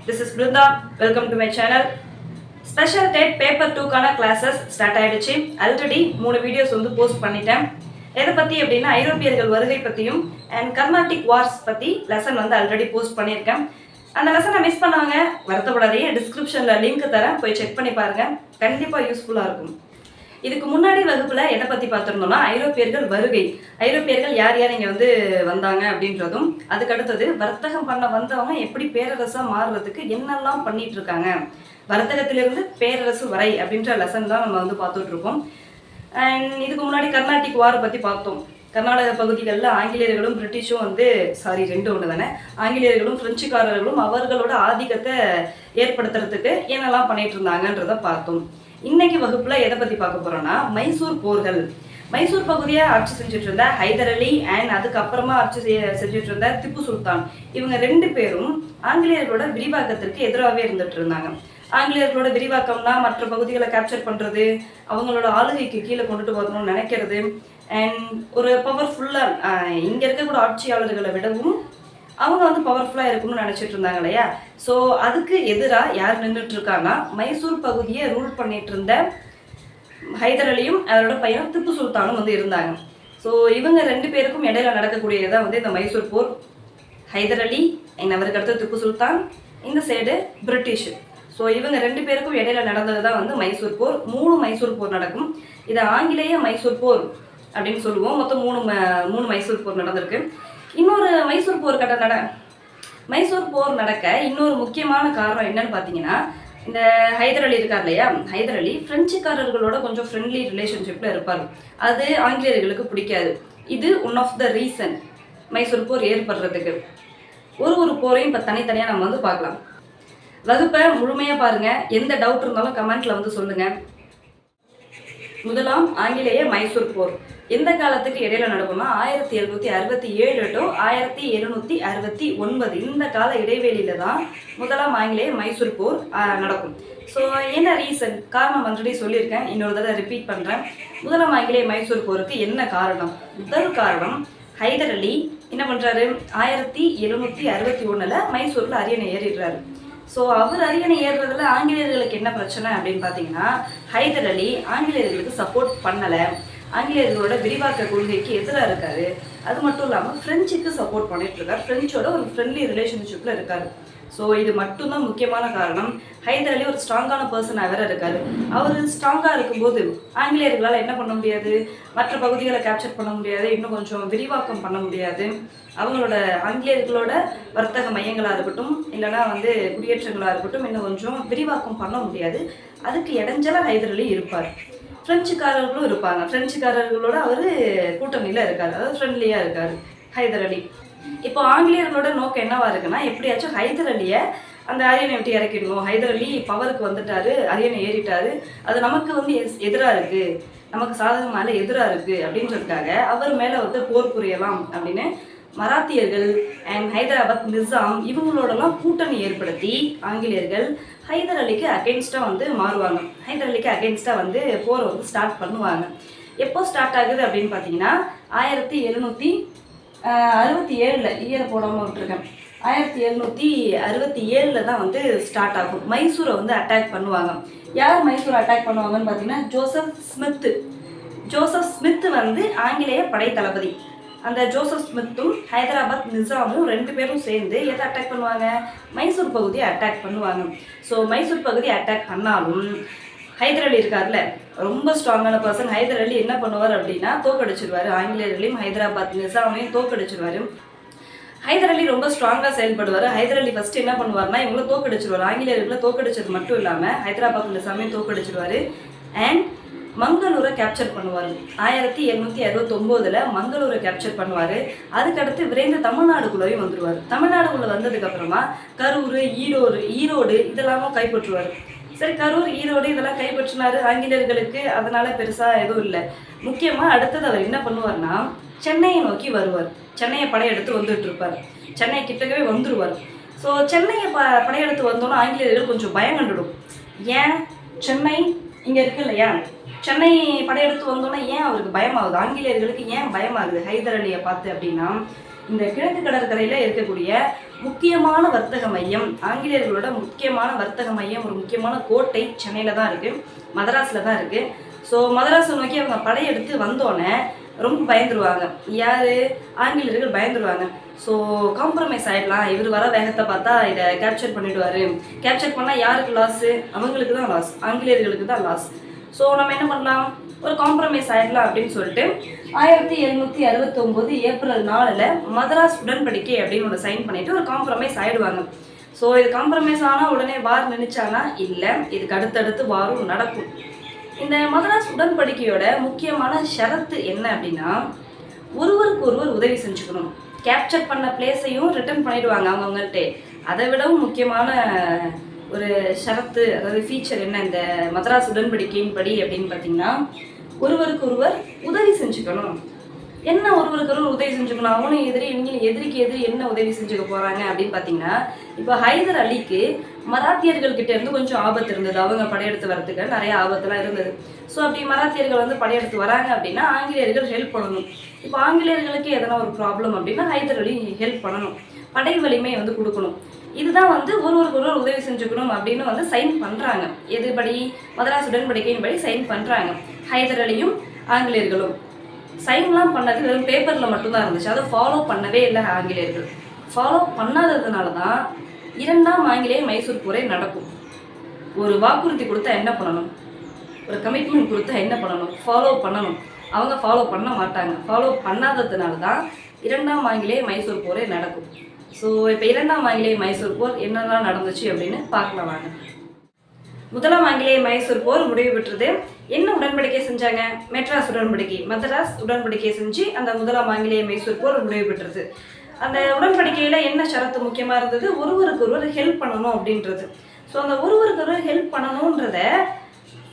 This is Brinda. Welcome to my channel. Special date paper 2 classes start ஆயிடுச்சு. Already 3 videos post பண்ணிட்டேன். எதை பத்தி அப்படின்னா ஐரோப்பியர்கள் வருகை பத்தியும் அண்ட் கர்நாடிக் வார்ஸ் பத்தி லெசன் ஆல்ரெடி போஸ்ட் பண்ணியிருக்கேன். அந்த லெசனை மிஸ் பண்ணவங்க வருத்தப்படாதீங்க, டிஸ்கிரிப்ஷன்ல லிங்க் தரேன், போய் செக் பண்ணி பாருங்க. கண்டிப்பா யூஸ்ஃபுல்லா இருக்கும். இதுக்கு முன்னாடி வகுப்புல எதை பத்தி பார்த்திருந்தோம்னா ஐரோப்பியர்கள் வருகை, ஐரோப்பியர்கள் யார் யார் இங்க வந்தாங்க அப்படின்றதும், அதுக்கு அடுத்தது வர்த்தகம் பண்ண வந்தவங்க எப்படி பேரரசா மாறுறதுக்கு என்னெல்லாம் பண்ணிட்டு இருக்காங்க, வர்த்தகத்திலிருந்து பேரரசு வரை அப்படின்ற லெசன் தான் நம்ம பார்த்துட்டு இருக்கோம். அண்ட் இதுக்கு முன்னாடி கர்நாடிக் வார் பத்தி பார்த்தோம். கர்நாடக பகுதிகளில் ஆங்கிலேயர்களும் பிரிட்டிஷும் ரெண்டு ஒன்று தானே, ஆங்கிலேயர்களும் பிரெஞ்சுக்காரர்களும் அவர்களோட ஆதிக்கத்தை ஏற்படுத்துறதுக்கு என்னெல்லாம் பண்ணிட்டு இருந்தாங்கன்றத பார்த்தோம். இன்னைக்கு வகுப்புல எதை பத்தி பார்க்க போறோம்னா மைசூர் போர்கள். மைசூர் பகுதியை ஆட்சி செஞ்சுட்டு இருந்த ஹைதர் அலி அண்ட் அதுக்கப்புறமா ஆட்சி செஞ்சுட்டு இருந்த திப்பு சுல்தான், இவங்க ரெண்டு பேரும் ஆங்கிலேயர்களோட விரிவாக்கத்திற்கு எதிராகவே இருந்துட்டு இருந்தாங்க. ஆங்கிலேயர்களோட விரிவாக்கம்னா மற்ற பகுதிகளை கேப்சர் பண்றது, அவங்களோட ஆளுகைக்கு கீழே கொண்டுட்டு வரணும்னு நினைக்கிறது, அண்ட் ஒரு பவர்ஃபுல்லா இங்க இருக்கக்கூட ஆட்சியாளர்களை விடவும் அவங்க பவர்ஃபுல்லாக இருக்கணும்னு நினச்சிட்டு இருந்தாங்க இல்லையா. ஸோ அதுக்கு எதிராக யார் நின்றுட்டு இருக்காங்கன்னா மைசூர் பகுதியை ரூல் பண்ணிட்டு இருந்த ஹைதர் அலியும் அவரோட பையன் திப்பு சுல்தானும் இருந்தாங்க. ஸோ இவங்க ரெண்டு பேருக்கும் இடையில நடக்கக்கூடியதான் இந்த மைசூர் போர். ஹைதர் அலி அவருக்கு அடுத்து திப்பு சுல்தான், இந்த சைடு பிரிட்டிஷ். ஸோ இவங்க ரெண்டு பேருக்கும் இடையில நடந்தது தான் மைசூர் போர். 3 மைசூர் போர் நடக்கும். இதை ஆங்கிலேய மைசூர் போர் அப்படின்னு சொல்லுவோம். மொத்தம் மூணு மைசூர் போர் நடந்திருக்கு. இன்னொரு மைசூர் போர் நடக்க இன்னொரு முக்கியமான காரணம் என்னன்னு பார்த்தீங்கன்னா, இந்த ஹைதர் அலி இருக்கார் இல்லையா, ஹைதர் அலி பிரெஞ்சுக்காரர்களோட கொஞ்சம் ஃப்ரெண்ட்லி ரிலேஷன்ஷிப்ல இருப்பார். அது ஆங்கிலேயர்களுக்கு பிடிக்காது. இது one of the reason Mysore போர் ஏற்படுறதுக்கு. ஒரு போரையும் இப்போ தனித்தனியாக நம்ம பார்க்கலாம். வகுப்பை முழுமையாக பாருங்க. எந்த டவுட் இருந்தாலும் கமெண்ட்ல சொல்லுங்க. முதலாம் ஆங்கிலேய மைசூர் போர் எந்த காலத்துக்கு இடையில நடக்கும்னா 1767 to 1769 இந்த கால இடைவெளியில தான் முதலாம் ஆங்கிலேய மைசூர் போர் நடக்கும். ஸோ என்ன ரீசன், காரணம் ஆல்ரெடி சொல்லியிருக்கேன், இன்னொரு தடவை ரிப்பீட் பண்றேன். முதலாம் ஆங்கிலேய மைசூர் போருக்கு என்ன காரணம்? முதல் காரணம், ஹைதர் அலி என்ன பண்றாரு, 1761 மைசூர்ல அரியணை ஏறிடுறாரு. ஸோ அவர் அரியணை ஏறுறதுல ஆங்கிலேயர்களுக்கு என்ன பிரச்சனை அப்படின்னு பார்த்தீங்கன்னா, ஹைதர் அலி ஆங்கிலேயர்களுக்கு சப்போர்ட் பண்ணலை, ஆங்கிலேயர்களோட விரிவாக்க கொள்கைக்கு எதிராக இருக்காரு. அது மட்டும் இல்லாமல் ஃப்ரெஞ்சுக்கு சப்போர்ட் பண்ணிட்டு இருக்காரு, ஃப்ரெஞ்சோட ஒரு ஃப்ரெண்ட்லி ரிலேஷன்ஷிப்ல இருக்காரு. ஸோ இது மட்டும்தான் முக்கியமான காரணம். ஹைதர் அலி ஒரு ஸ்ட்ராங்கான பர்சனாக வேற இருக்காரு. அவர் ஸ்ட்ராங்காக இருக்கும்போது ஆங்கிலேயர்களால் என்ன பண்ண முடியாது, மற்ற பகுதிகளை கேப்சர் பண்ண முடியாது, இன்னும் கொஞ்சம் விரிவாக்கம் பண்ண முடியாது. அவங்களோட ஆங்கிலேயர்களோட வர்த்தக மையங்களாக இருக்கட்டும், இல்லைனா குடியேற்றங்களாக இருக்கட்டும், இன்னும் கொஞ்சம் விரிவாக்கம் பண்ண முடியாது. அதுக்கு இடைஞ்சலாக ஹைதர் அலி இருப்பார். பிரெஞ்சுக்காரர்களும் இருப்பாங்க. பிரெஞ்சுக்காரர்களோட அவர் கூட்டணியில் இருக்கார், அதாவது ஃப்ரெண்ட்லியாக இருக்கார் ஹைதர் அலி. இப்போ ஆங்கிலேயர்களோட நோக்கம் என்னவா இருக்குன்னா, எப்படியாச்சும் ஹைதர் அலியை அந்த அரியணை விட்டு இறக்கிடணும். ஹைதர் அலி பவருக்கு வந்துட்டாரு, அரியணை ஏறிட்டாரு, அது நமக்கு எதிராக இருக்கு, நமக்கு சாதகமான எதிராக இருக்கு அப்படின்றதுக்காக அவர் மேலே போர் புரியலாம் அப்படின்னு மராத்தியர்கள் அண்ட் ஹைதராபாத் நிசாம் இவங்களோடலாம் கூட்டணி ஏற்படுத்தி ஆங்கிலேயர்கள் ஹைதர் அலிக்கு அகெயின்ஸ்டாக மாறுவாங்க. ஹைதர் அலிக்கு அகெயின்ஸ்டாக போரை ஸ்டார்ட் பண்ணுவாங்க. எப்போ ஸ்டார்ட் ஆகுது அப்படின்னு பார்த்தீங்கன்னா 1767 இயரை போடாமல் விட்டுருக்கேன். 1767 தான் ஸ்டார்ட் ஆகும். மைசூரை அட்டாக் பண்ணுவாங்க. யார் மைசூரை அட்டாக் பண்ணுவாங்கன்னு பார்த்தீங்கன்னா ஜோசப் ஸ்மித் ஆங்கிலேய படை தளபதி. அந்த ஜோசப் ஸ்மித்தும் ஹைதராபாத் நிசாமும் ரெண்டு பேரும் சேர்ந்து எதை அட்டாக் பண்ணுவாங்க, மைசூர் பகுதியை அட்டாக் பண்ணுவாங்க. ஸோ மைசூர் பகுதியை அட்டாக் பண்ணாலும் ஹைதர் அலி இருக்கார்ல, ரொம்ப ஸ்ட்ராங்கான பர்சன். ஹைதர் அலி என்ன பண்ணுவார் அப்படின்னா தோக்கடிச்சிருவாரு. ஆங்கிலேயர்களையும் ஹைதராபாத் நிசாமையும் தோக்கடிச்சிருவாரு. ஹைதர் அலி ரொம்ப ஸ்ட்ராங்காக செயல்படுவார். ஹைதர் அலி ஃபர்ஸ்ட் என்ன பண்ணுவார்னா இவங்களை தோக்கடிச்சிருவார். ஆங்கிலேயர்களை தோக்கடிச்சது மட்டும் இல்லாமல் ஹைதராபாத் நிசாமையும் தோக்கடிச்சிருவாரு. அண்ட் மங்களூரை கேப்சர் பண்ணுவார். 1769 மங்களூரை கேப்சர் பண்ணுவார். அதுக்கடுத்து விரைந்து தமிழ்நாடுக்குள்ளேயும் வந்துடுவார். தமிழ்நாடுக்குள்ளே வந்ததுக்கப்புறமா கரூர், ஈரோடு இதெல்லாமும் கைப்பற்றுவார். சரி, கரூர், ஈரோடு இதெல்லாம் கைப்பற்றினாரு ஆங்கிலேயர்களுக்கு, அதனால பெருசாக எதுவும் இல்லை. முக்கியமாக அடுத்தது அவர் என்ன பண்ணுவார்னா சென்னையை நோக்கி வருவார். சென்னையை படையெடுத்து வந்துட்டு இருப்பார். சென்னை கிட்டக்கவே வந்துடுவார். ஸோ சென்னையை படையெடுத்து வந்தோன்னா ஆங்கிலேயர்கள் கொஞ்சம் பயம் கண்டுடும். ஏன், சென்னை இங்கே இருக்கு இல்லையா, சென்னை படையெடுத்து வந்தோன்னா ஏன் அவருக்கு பயமாகுது, ஆங்கிலேயர்களுக்கு ஏன் பயமாகுது ஹைதர் அலியை பார்த்து அப்படின்னா, இந்த கிழக்கு கடற்கரையில் இருக்கக்கூடிய முக்கியமான வர்த்தக மையம், ஆங்கிலேயர்களோட முக்கியமான வர்த்தக மையம், ஒரு முக்கியமான கோட்டை சென்னையில் தான் இருக்குது, மதராஸில் தான் இருக்குது. ஸோ மதராஸை நோக்கி அவங்க படையெடுத்து வந்தோடனே ரொம்ப பயந்துருவாங்க. யார்? ஆங்கிலேயர்கள் பயந்துருவாங்க. ஸோ காம்ப்ரமைஸ் ஆகிடலாம், இவர் வர வேகத்தை பார்த்தா இதை கேப்சர் பண்ணிவிடுவார். கேப்சர் பண்ணால் யாருக்கு லாஸு? அவங்களுக்கு தான் லாஸ், ஆங்கிலேயர்களுக்கு தான் லாஸ். ஸோ நம்ம என்ன பண்ணலாம், ஒரு காம்ப்ரமைஸ் ஆகிடலாம் அப்படின்னு சொல்லிட்டு 1769 ஏப்ரல் 4 மதராஸ் உடன்படிக்கை அப்படின்னு ஒன்று சைன் பண்ணிவிட்டு ஒரு காம்ப்ரமைஸ் ஆகிடுவாங்க. ஸோ இது காம்ப்ரமைஸ் ஆனால் உடனே வார் நினைச்சானா? இல்லை, இதுக்கு அடுத்தடுத்து வாரும் நடக்கும். இந்த மதராஸ் உடன்படிக்கையோட முக்கியமான ஷரத்து என்ன அப்படின்னா, ஒருவருக்கு ஒருவர் உதவி செஞ்சுக்கணும். கேப்சர் பண்ண பிளேஸையும் ரிட்டர்ன் பண்ணிடுவாங்க அவங்கவுங்கள்ட்டே. அதை விடவும் முக்கியமான ஒரு ஷரத்து, அதாவது ஃபீச்சர் என்ன இந்த மதராஸ் உடன்படிக்கையின் படி அப்படின்னு பார்த்தீங்கன்னா, ஒருவருக்கு ஒருவர் உதவி செஞ்சுக்கணும். என்ன ஒருவருக்கு ஒருவர் உதவி செஞ்சுக்கணும்? அவனும் எதிரி, இவங்களும் எதிரிக்கு எதிரி என்ன உதவி செஞ்சுக்க போகிறாங்க அப்படின்னு பார்த்தீங்கன்னா, இப்போ ஹைதர் அலிக்கு மராத்தியர்கள்கிட்ட இருந்து கொஞ்சம் ஆபத்து இருந்தது. அவங்க படையெடுத்து வரதுக்கு நிறைய ஆபத்துலாம் இருந்தது. ஸோ அப்படி மராத்தியர்கள் வந்து படையெடுத்து வராங்க அப்படின்னா ஆங்கிலேயர்கள் ஹெல்ப் பண்ணணும். இப்போ ஆங்கிலேயர்களுக்கு எதனா ஒரு ப்ராப்ளம் அப்படின்னா ஹைதர் அலி ஹெல்ப் பண்ணணும், படை வலிமை வந்து கொடுக்கணும். இதுதான் வந்து ஒருவருக்கு ஒருவர் உதவி செஞ்சுக்கணும் அப்படின்னு வந்து சைன் பண்ணுறாங்க. எதுபடி? மதராஸ் உடன்படிக்கையின் படி சைன் பண்ணுறாங்க. ஹைதர் அலியும் ஆங்கிலேயர்களும் சைன்லாம் பண்ணது வெறும் பேப்பரில் மட்டும்தான் இருந்துச்சு, அதை ஃபாலோ பண்ணவே இல்லை ஆங்கிலேயர்கள். ஃபாலோ பண்ணாததுனால தான் 2ஆம் ஆங்கிலேய மைசூர் போரே நடக்கும். ஒரு வாக்குறுதி கொடுத்தா என்ன பண்ணணும், ஒரு கமிட்மெண்ட் கொடுத்தா என்ன பண்ணணும், ஃபாலோ பண்ணணும். அவங்க ஃபாலோ பண்ண மாட்டாங்க. ஃபாலோ பண்ணாததுனால தான் 2ஆம் ஆங்கிலேய மைசூர் போரே நடக்கும். ஸோ இப்போ 2ஆம் ஆங்கிலேய மைசூர் போர் என்னெல்லாம் நடந்துச்சு அப்படின்னு பார்க்கலாம் வாங்க. முதலாம் ஆங்கிலேய மைசூர் போர் முடிவு பெற்றது. என்ன உடன்படிக்கை செஞ்சாங்க? மெட்ராஸ் உடன்படிக்கை, மதராஸ் உடன்படிக்கை செஞ்சு அந்த முதலாம் ஆங்கிலேய மைசூர் போர் முடிவு பெற்றது. அந்த உடன்படிக்கையில் என்ன ஷரத்து முக்கியமாக இருந்தது? ஒருவருக்கு ஒருவர் ஹெல்ப் பண்ணணும் அப்படின்றது. ஸோ அந்த ஒருவருக்கு ஒருவர் ஹெல்ப் பண்ணணுன்றத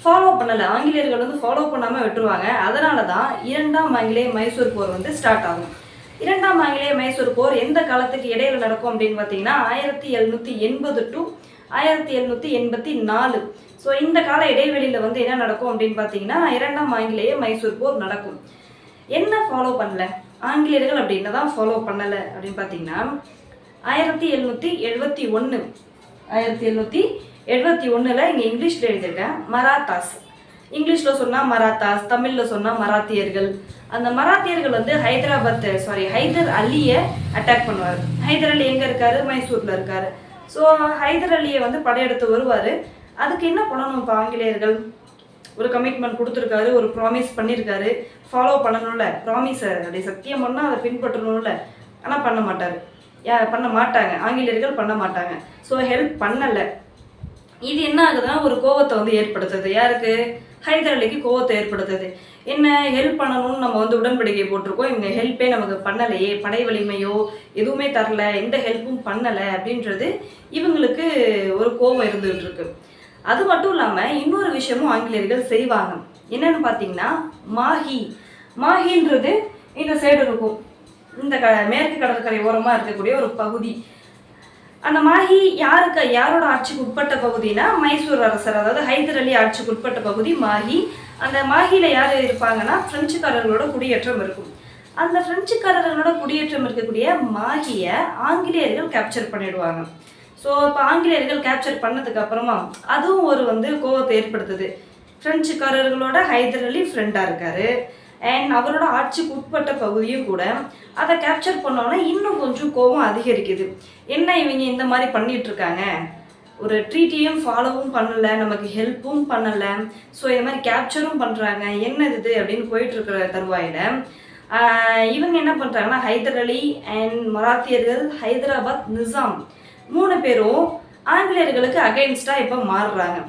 ஃபாலோ பண்ணலை, ஆங்கிலேயர்கள் வந்து ஃபாலோ பண்ணாமல் விட்டுருவாங்க. அதனால தான் 2ஆம் ஆங்கிலேய மைசூர் போர் வந்து ஸ்டார்ட் ஆகும். 2ஆம் ஆங்கிலேய மைசூர் போர் எந்த காலத்துக்கு இடையில நடக்கும் அப்படின்னு பார்த்தீங்கன்னா 1780 to 1784. ஸோ இந்த கால இடைவெளியில் வந்து என்ன நடக்கும் அப்படின்னு பார்த்தீங்கன்னா 2ஆம் ஆங்கிலேய மைசூர் போர் நடக்கும். என்ன ஃபாலோ பண்ணல ஆங்கிலேயர்கள் அப்படின்னு தான் ஃபாலோ பண்ணலை அப்படின்னு பார்த்தீங்கன்னா 1771 இங்கே இங்கிலீஷில் எழுதியிருக்கேன் மராத்தாஸ். இங்கிலீஷில் சொன்னால் மராத்தாஸ், தமிழில் சொன்னால் மராத்தியர்கள். அந்த மராத்தியர்கள் வந்து ஹைதர் அலியை அட்டாக் பண்ணுவார். ஹைதர் அலி எங்கே இருக்காரு? மைசூரில் இருக்காரு. ஸோ ஹைதர் அலியை வந்து படையெடுத்து வருவார். அதுக்கு என்ன பண்ணணும்? இப்போ ஆங்கிலேயர்கள் ஒரு கமிட்மெண்ட் கொடுத்துருக்காரு, ஒரு ப்ராமிஸ் பண்ணியிருக்காரு, ஃபாலோ பண்ணணும்ல. ப்ராமிஸை அப்படி சத்தியம் பண்ணால் அதை பின்பற்றணும்ல. ஆனால் பண்ண மாட்டாங்க, ஆங்கிலேயர்கள் பண்ண மாட்டாங்க. ஸோ ஹெல்ப் பண்ணலை. இது என்ன ஆகுதுன்னா ஒரு கோவத்தை வந்து ஏற்படுத்துது. யாருக்கு? ஹைதர் அலிக்கு கோவத்தை ஏற்படுத்துது. என்ன ஹெல்ப் பண்ணணும்னு நம்ம வந்து உடன்படிக்கை போட்டிருக்கோம், இவங்க ஹெல்ப்பே நமக்கு பண்ணலையே, படை வலிமையோ எதுவுமே தரல, எந்த ஹெல்ப்பும் பண்ணலை அப்படின்றது இவங்களுக்கு ஒரு கோபம் இருந்துகிட்டு இருக்கு. அது மட்டும் இல்லாமல் இன்னொரு விஷயமும் ஆங்கிலேயர்கள் செய்வாங்க. என்னன்னு பார்த்தீங்கன்னா மாஹின்றது இந்த சைடு இருக்கும், இந்த மேற்கு கடற்கரை ஓரமாக இருக்கக்கூடிய ஒரு பகுதி. அந்த மாஹி யாரோட ஆட்சிக்கு உட்பட்ட பகுதினா மைசூர் அரசர், அதாவது ஹைதர் அலி ஆட்சிக்கு உட்பட்ட பகுதி மாஹி. அந்த மாஹியில் யார் இருப்பாங்கன்னா பிரெஞ்சுக்காரர்களோட குடியேற்றம் இருக்கும். அந்த பிரெஞ்சுக்காரர்களோட குடியேற்றம் இருக்கக்கூடிய மாஹியை ஆங்கிலேயர்கள் கேப்சர் பண்ணிடுவாங்க. ஸோ இப்போ ஆங்கிலேயர்கள் கேப்சர் பண்ணதுக்கு அப்புறமா அதுவும் ஒரு வந்து கோவத்தை ஏற்படுத்துது. பிரெஞ்சுக்காரர்களோட ஹைதர் அலி ஃப்ரெண்டாக இருக்காரு அண்ட் அவரோட ஆட்சிக்கு உட்பட்ட பகுதியும் கூட. அதை கேப்சர் பண்ணோன்னா இன்னும் கொஞ்சம் கோபம் அதிகரிக்குது. என்ன இவங்க இந்த மாதிரி பண்ணிட்டு இருக்காங்க, ஒரு ட்ரீட்டியும் ஃபாலோவும் பண்ணலை, நமக்கு ஹெல்ப்பும் பண்ணலை, ஸோ இந்த மாதிரி கேப்சரும் பண்ணுறாங்க, என்ன இது அப்படின்னு போயிட்டுருக்கிற தருவாயில் இவங்க என்ன பண்ணுறாங்கன்னா ஹைதர் அலி அண்ட் மராத்தியர்கள், ஹைதராபாத் நிசாம் 3 பேரும் ஆங்கிலேயர்களுக்கு அகைன்ஸ்டாக இப்போ மாறுறாங்க.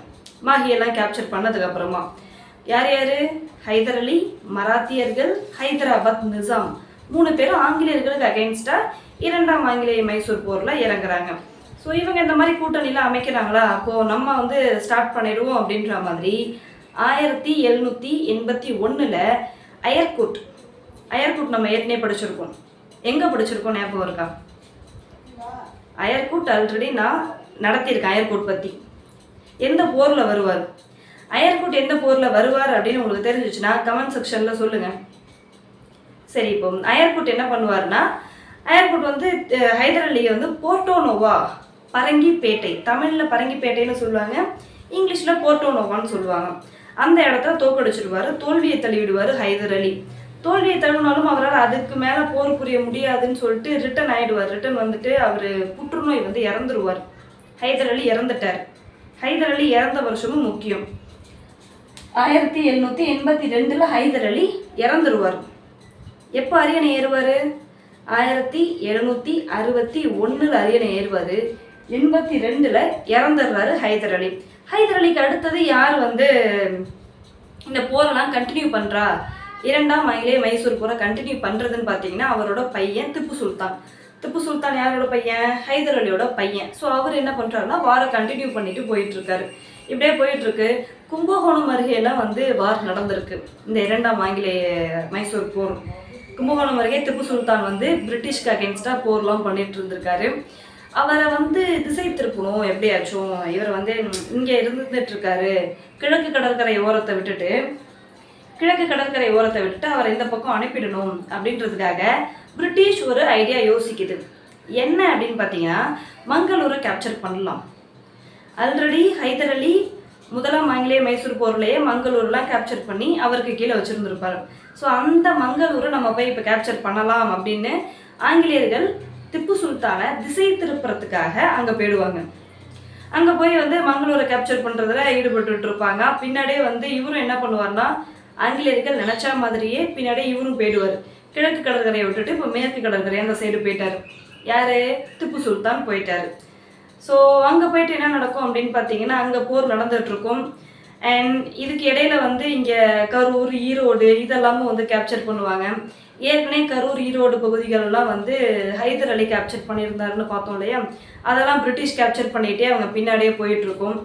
மாஹியெல்லாம் கேப்சர் பண்ணதுக்கப்புறமா யார்? ஹைதர் அலி, மராத்தியர்கள், ஹைதராபாத் நிசாம் 3 பேரும் ஆங்கிலேயர்களுக்கு அகைன்ஸ்டாக 2ஆம் ஆங்கிலேய மைசூர் போரில் இறங்குறாங்க. ஸோ இவங்க இந்த மாதிரி கூட்டணிலாம் அமைக்கிறாங்களா, அப்போது நம்ம வந்து ஸ்டார்ட் பண்ணிடுவோம் அப்படின்ற மாதிரி 1781 அயர்குட் நம்ம ஏற்கனவே படிச்சிருக்கோம். எங்கே படிச்சிருக்கோம் ஞாபகம் இருக்கா? அயர்குட் ஆல்ரெடி நான் நடத்தியிருக்கேன். அயர்குட் பற்றி எந்த போரில் வருவார், அயர்குட் எந்த போரில் வருவார் அப்படின்னு உங்களுக்கு தெரிஞ்சிச்சுன்னா கமெண்ட் செக்ஷனில் சொல்லுங்கள். சரி, இப்போ அயர்குட் என்ன பண்ணுவார்னா ஏர்போர்ட் வந்து ஹைதர் அலியை வந்து போர்ட்டோனோவா, பரங்கிப்பேட்டை, தமிழில் பரங்கிப்பேட்டைன்னு சொல்லுவாங்க, இங்கிலீஷில் போர்ட்டோனோவான்னு சொல்லுவாங்க, அந்த இடத்துல தோக்கடிச்சிடுவார், தோல்வியை தள்ளிவிடுவார் ஹைதர் அலி. தோல்வியை தழுவினாலும் அவரால் அதுக்கு மேலே போர் புரிய முடியாதுன்னு சொல்லிட்டு ரிட்டன் ஆகிடுவார். ரிட்டன் வந்துட்டு அவர் புற்றுநோய் வந்து இறந்துருவார். ஹைதர் அலி இறந்துட்டார். ஹைதர் அலி இறந்த வருஷமும் முக்கியம். 1782 ஹைதர் அலி இறந்துருவார். எப்போ அரியணை ஏறுவார்? 1761 அரியணை ஏறுவார். 82 இறந்துடுறாரு ஹைதர் அலி. ஹைதர் அலிக்கு அடுத்தது யார் வந்து இந்த போரெல்லாம் கண்டினியூ பண்ணுறா, இரண்டாம் ஆங்கிலேய மைசூர் போரை கண்டினியூ பண்ணுறதுன்னு பார்த்தீங்கன்னா அவரோட பையன் திப்பு சுல்தான். திப்பு சுல்தான் யாரோட பையன்? ஹைதர் அலியோட பையன். ஸோ அவர் என்ன பண்ணுறாருன்னா வாரை கண்டினியூ பண்ணிட்டு போயிட்டுருக்காரு. இப்படியே போயிட்டுருக்கு. கும்பகோணம் அருகேலாம் வந்து வார் நடந்திருக்கு, இந்த இரண்டாம் ஆங்கிலேய மைசூர் போர். கும்பகோணம் அருகே திப்பு சுல்தான் வந்து பிரிட்டிஷ்க்கு அகேன்ஸ்டாக போர்லாம் பண்ணிட்டு இருந்திருக்காரு. அவரை வந்து திசை திருப்பணும் எப்படியாச்சும், இவர் வந்து இங்கே இருந்துட்டு இருக்காரு, கிழக்கு கடற்கரை ஓரத்தை விட்டுட்டு அவரை இந்த பக்கம் அனுப்பிடணும் அப்படின்றதுக்காக பிரிட்டிஷ் ஒரு ஐடியா யோசிக்குது. என்ன அப்படின்னு பார்த்தீங்கன்னா, மங்களூரை கேப்சர் பண்ணலாம். ஆல்ரெடி ஹைதர் அலி முதலாம் ஆங்கிலேய மைசூர் போர்லேயே மங்களூர்லாம் கேப்சர் பண்ணி அவருக்கு கீழே வச்சுருந்துருப்பார். ஸோ அந்த மங்களூரை நம்ம போய் இப்போ கேப்சர் பண்ணலாம் அப்படின்னு ஆங்கிலேயர்கள் திப்பு சுல்தானை திசை திருப்புறதுக்காக அங்கே போயிடுவாங்க. அங்கே போய் வந்து மங்களூரை கேப்சர் பண்ணுறதுல ஈடுபட்டு இருப்பாங்க. பின்னாடியே வந்து இவரும் என்ன பண்ணுவார்னா, ஆங்கிலேயர்கள் நினச்சா மாதிரியே பின்னாடியே இவரும் போயிடுவார். கிழக்கு கடற்கரையை விட்டுட்டு இப்போ மேற்கு கடற்கரை அந்த சைடு போயிட்டார். யார்? திப்பு சுல்தான் போயிட்டார். ஸோ அங்கே போயிட்டு என்ன நடக்கும் அப்படின்னு பார்த்தீங்கன்னா, அங்கே போர் நடந்துகிட்ருக்கும். அண்ட் இதுக்கு இடையில வந்து இங்கே கரூர், ஈரோடு இதெல்லாமும் வந்து கேப்சர் பண்ணுவாங்க. ஏற்கனவே கரூர், ஈரோடு பகுதிகளெல்லாம் வந்து ஹைதர் அலி கேப்சர் பண்ணியிருந்தாருன்னு பார்த்தோம் இல்லையா, அதெல்லாம் பிரிட்டிஷ் கேப்சர் பண்ணிகிட்டே அவங்க பின்னாடியே போயிட்டுருக்கும்.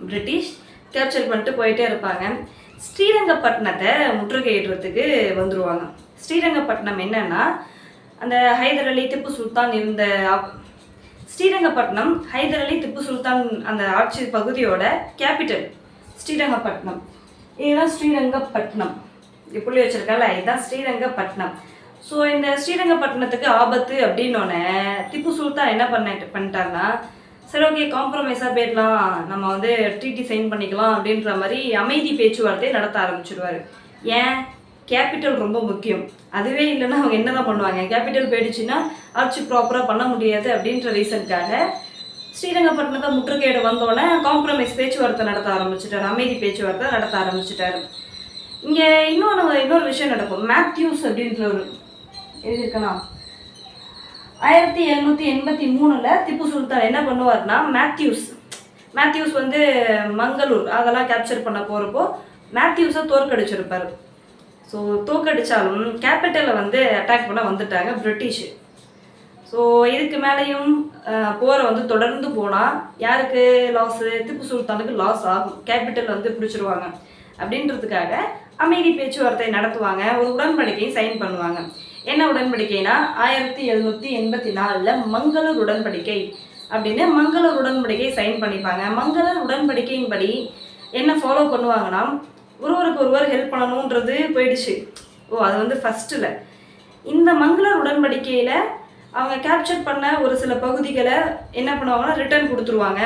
பிரிட்டிஷ் கேப்சர் பண்ணிட்டு போயிட்டே இருப்பாங்க. ஸ்ரீரங்கப்பட்டினத்தை முற்றுகையிடுறதுக்கு வந்துடுவாங்க. ஸ்ரீரங்கப்பட்டினம் என்னன்னா, அந்த ஹைதர் அலி திப்பு சுல்தான் இருந்த ஸ்ரீரங்கப்பட்டினம், ஹைதர் அலி திப்பு சுல்தான் அந்த ஆட்சி பகுதியோட கேபிட்டல் ஸ்ரீரங்கப்பட்டினம். இதுதான் ஸ்ரீரங்கப்பட்டினம். இப்படி வச்சிருக்கல, இதுதான் ஸ்ரீரங்கப்பட்டினம். ஸோ இந்த ஸ்ரீரங்கப்பட்டினத்துக்கு ஆபத்து அப்படின்னோடனே திப்பு சுல்தான் என்ன பண்ணிட்டாருன்னா, சரி ஓகே காம்ப்ரமைஸாக போயிடலாம், நம்ம வந்து ட்ரீட்டி சைன் பண்ணிக்கலாம் அப்படின்ற மாதிரி அமைதி பேச்சுவார்த்தை நடத்த ஆரம்பிச்சிடுவார். ஏன்? கேபிட்டல் ரொம்ப முக்கியம். அதுவே இல்லைன்னா அவங்க என்ன தான் பண்ணுவாங்க, கேபிட்டல் போயிடுச்சுன்னா ஆட்சி ப்ராப்பராக பண்ண முடியாது அப்படின்ற ரீசனுக்காக ஸ்ரீரங்கப்பட்டினத்தை முற்றுகையிட வந்தோடனே காம்ப்ரமைஸ் பேச்சுவார்த்தை நடத்த ஆரம்பிச்சிட்டாரு, அமைதி பேச்சுவார்த்தை நடத்த ஆரம்பிச்சிட்டாரு. இங்கே இன்னொரு விஷயம் நடக்கும். மேத்யூஸ் அப்படின்றவர் எழுதியிருக்கணும். 1783 திப்பு சுல்தான் என்ன பண்ணுவார்னா, மேத்யூஸ் வந்து மங்களூர் அதெல்லாம் கேப்சர் பண்ண போகிறப்போ மேத்யூஸை தோற்கடிச்சிருப்பார். ஸோ தோற்கடித்தாலும் கேபிட்டலை வந்து அட்டாக் பண்ண வந்துட்டாங்க பிரிட்டிஷு. ஸோ இதுக்கு மேலேயும் போரை வந்து தொடர்ந்து போனால் யாருக்கு லாஸு? திப்பு சுல்தானுக்கு லாஸ் ஆகும். கேபிட்டல் வந்து பிடிச்சிருவாங்க. அப்படின்றதுக்காக அமைதி பேச்சுவார்த்தை நடத்துவாங்க, ஒரு உடன்படிக்கையை சைன் பண்ணுவாங்க. என்ன உடன்படிக்கைனா 1784 மங்களூர் உடன்படிக்கை அப்படின்னு மங்களூர் உடன்படிக்கை சைன் பண்ணிப்பாங்க. மங்களூர் உடன்படிக்கையின்படி என்ன ஃபாலோ பண்ணுவாங்கன்னா, ஒருவருக்கு ஒருவர் ஹெல்ப் பண்ணணுன்றது போயிடுச்சு. அது வந்து ஃபஸ்ட்டில். இந்த மங்களூர் உடன்படிக்கையில் அவங்க கேப்சர் பண்ண ஒரு சில பகுதிகளை என்ன பண்ணுவாங்கன்னா ரிட்டர்ன் கொடுத்துருவாங்க.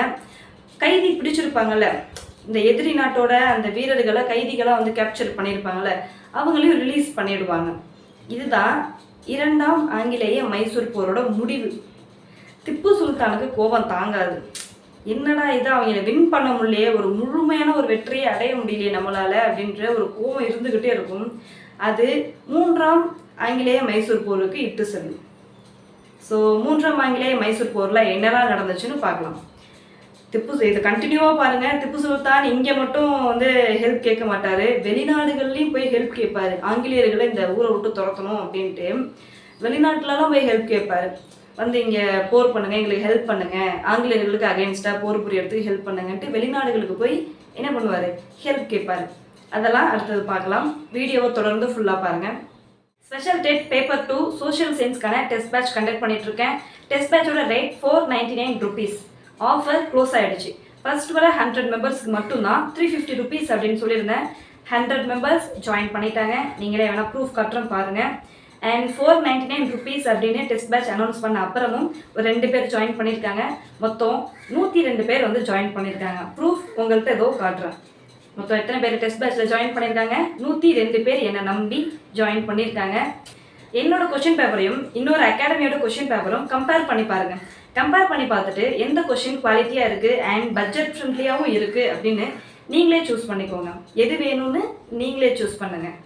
கைதி பிடிச்சிருப்பாங்கல்ல, இந்த எதிரி நாட்டோட அந்த வீரர்களை கைதிகளாக வந்து கேப்சர் பண்ணியிருப்பாங்கள்ல, அவங்களையும் ரிலீஸ் பண்ணிடுவாங்க. இதுதான் இரண்டாம் ஆங்கிலேய மைசூர் போரோட முடிவு. திப்பு சுல்தானுக்கு கோபம் தாங்காது. என்னடா இது, அவங்கள வின் பண்ண முடியலையே, ஒரு முழுமையான ஒரு வெற்றியை அடைய முடியலையே நம்மளால அப்படின்ற ஒரு கோபம் இருந்துக்கிட்டே இருக்கும். அது மூன்றாம் ஆங்கிலேய மைசூர் போருக்கு இட்டு செல்லும். ஸோ மூன்றாம் ஆங்கிலேய மைசூர் போரில் என்னெல்லாம் நடந்துச்சுன்னு பார்க்கலாம். இதை கண்டினியூவாக பாருங்கள். திப்பு சுல்தான் இங்கே மட்டும் வந்து ஹெல்ப் கேட்க மாட்டார், வெளிநாடுகள்லையும் போய் ஹெல்ப் கேட்பார். ஆங்கிலேயர்களை இந்த ஊரை விட்டு துரத்தணும் அப்படின்ட்டு வெளிநாட்டிலலாம் போய் ஹெல்ப் கேட்பார். வந்து இங்கே போர் பண்ணுங்கள், எங்களுக்கு ஹெல்ப் பண்ணுங்கள், ஆங்கிலேயர்களுக்கு அகெயின்ஸ்டாக போர் புரியறதுக்கு ஹெல்ப் பண்ணுங்கன்ட்டு வெளிநாடுகளுக்கு போய் என்ன பண்ணுவார்? ஹெல்ப் கேட்பார். அதெல்லாம் அடுத்தது பார்க்கலாம். வீடியோவை தொடர்ந்து ஃபுல்லாக பாருங்கள். ஸ்பெஷல் டெட் பேப்பர் 2 சோஷியல் சயின்ஸ்க்கான டெஸ்ட் பேட்ச் கண்டக்ட் பண்ணிகிட்ருக்கேன். டெஸ்ட் பேட்சோட ரேட் 499 ருபீஸ். ஆஃபர் க்ளோஸ் ஆகிடுச்சு. ஃபர்ஸ்ட் வர 100 மெம்பர்ஸ்க்கு மட்டும்தான் 350 ருபீஸ் அப்படின்னு சொல்லியிருந்தேன். 100 மெம்பர்ஸ் ஜாயின் பண்ணிட்டாங்க. நீங்களே வேணால் ப்ரூஃப் காட்டுறோம் பாருங்கள். அண்ட் 499 ருபீஸ் அப்படின்னு டெஸ்ட் பேட்ச் அனௌன்ஸ் பண்ண அப்புறமும் ஒரு 2 பேர் ஜாயின் பண்ணியிருக்காங்க. மொத்தம் 102 பேர் வந்து ஜாயின் பண்ணியிருக்காங்க. ப்ரூஃப் உங்கள்கிட்ட ஏதோ காட்டுறேன். மொத்தம் எத்தனை பேர் டெஸ்ட் பேட்சில் ஜாயின் பண்ணியிருக்காங்க? 102 பேர் என்னை நம்பி ஜாயின் பண்ணியிருக்காங்க. என்னோட கொஷின் பேப்பரையும் இன்னொரு அகாடமியோட கொஷின் பேப்பரும் கம்பேர் பண்ணி பாருங்கள். கம்பேர் பண்ணி பார்த்துட்டு எந்த கொஷின் குவாலிட்டியாக இருக்குது அண்ட் பட்ஜெட் ஃப்ரெண்ட்லியாகவும் இருக்குது அப்படின்னு நீங்களே சூஸ் பண்ணிக்கோங்க. எது வேணும்னு நீங்களே சூஸ் பண்ணுங்கள்.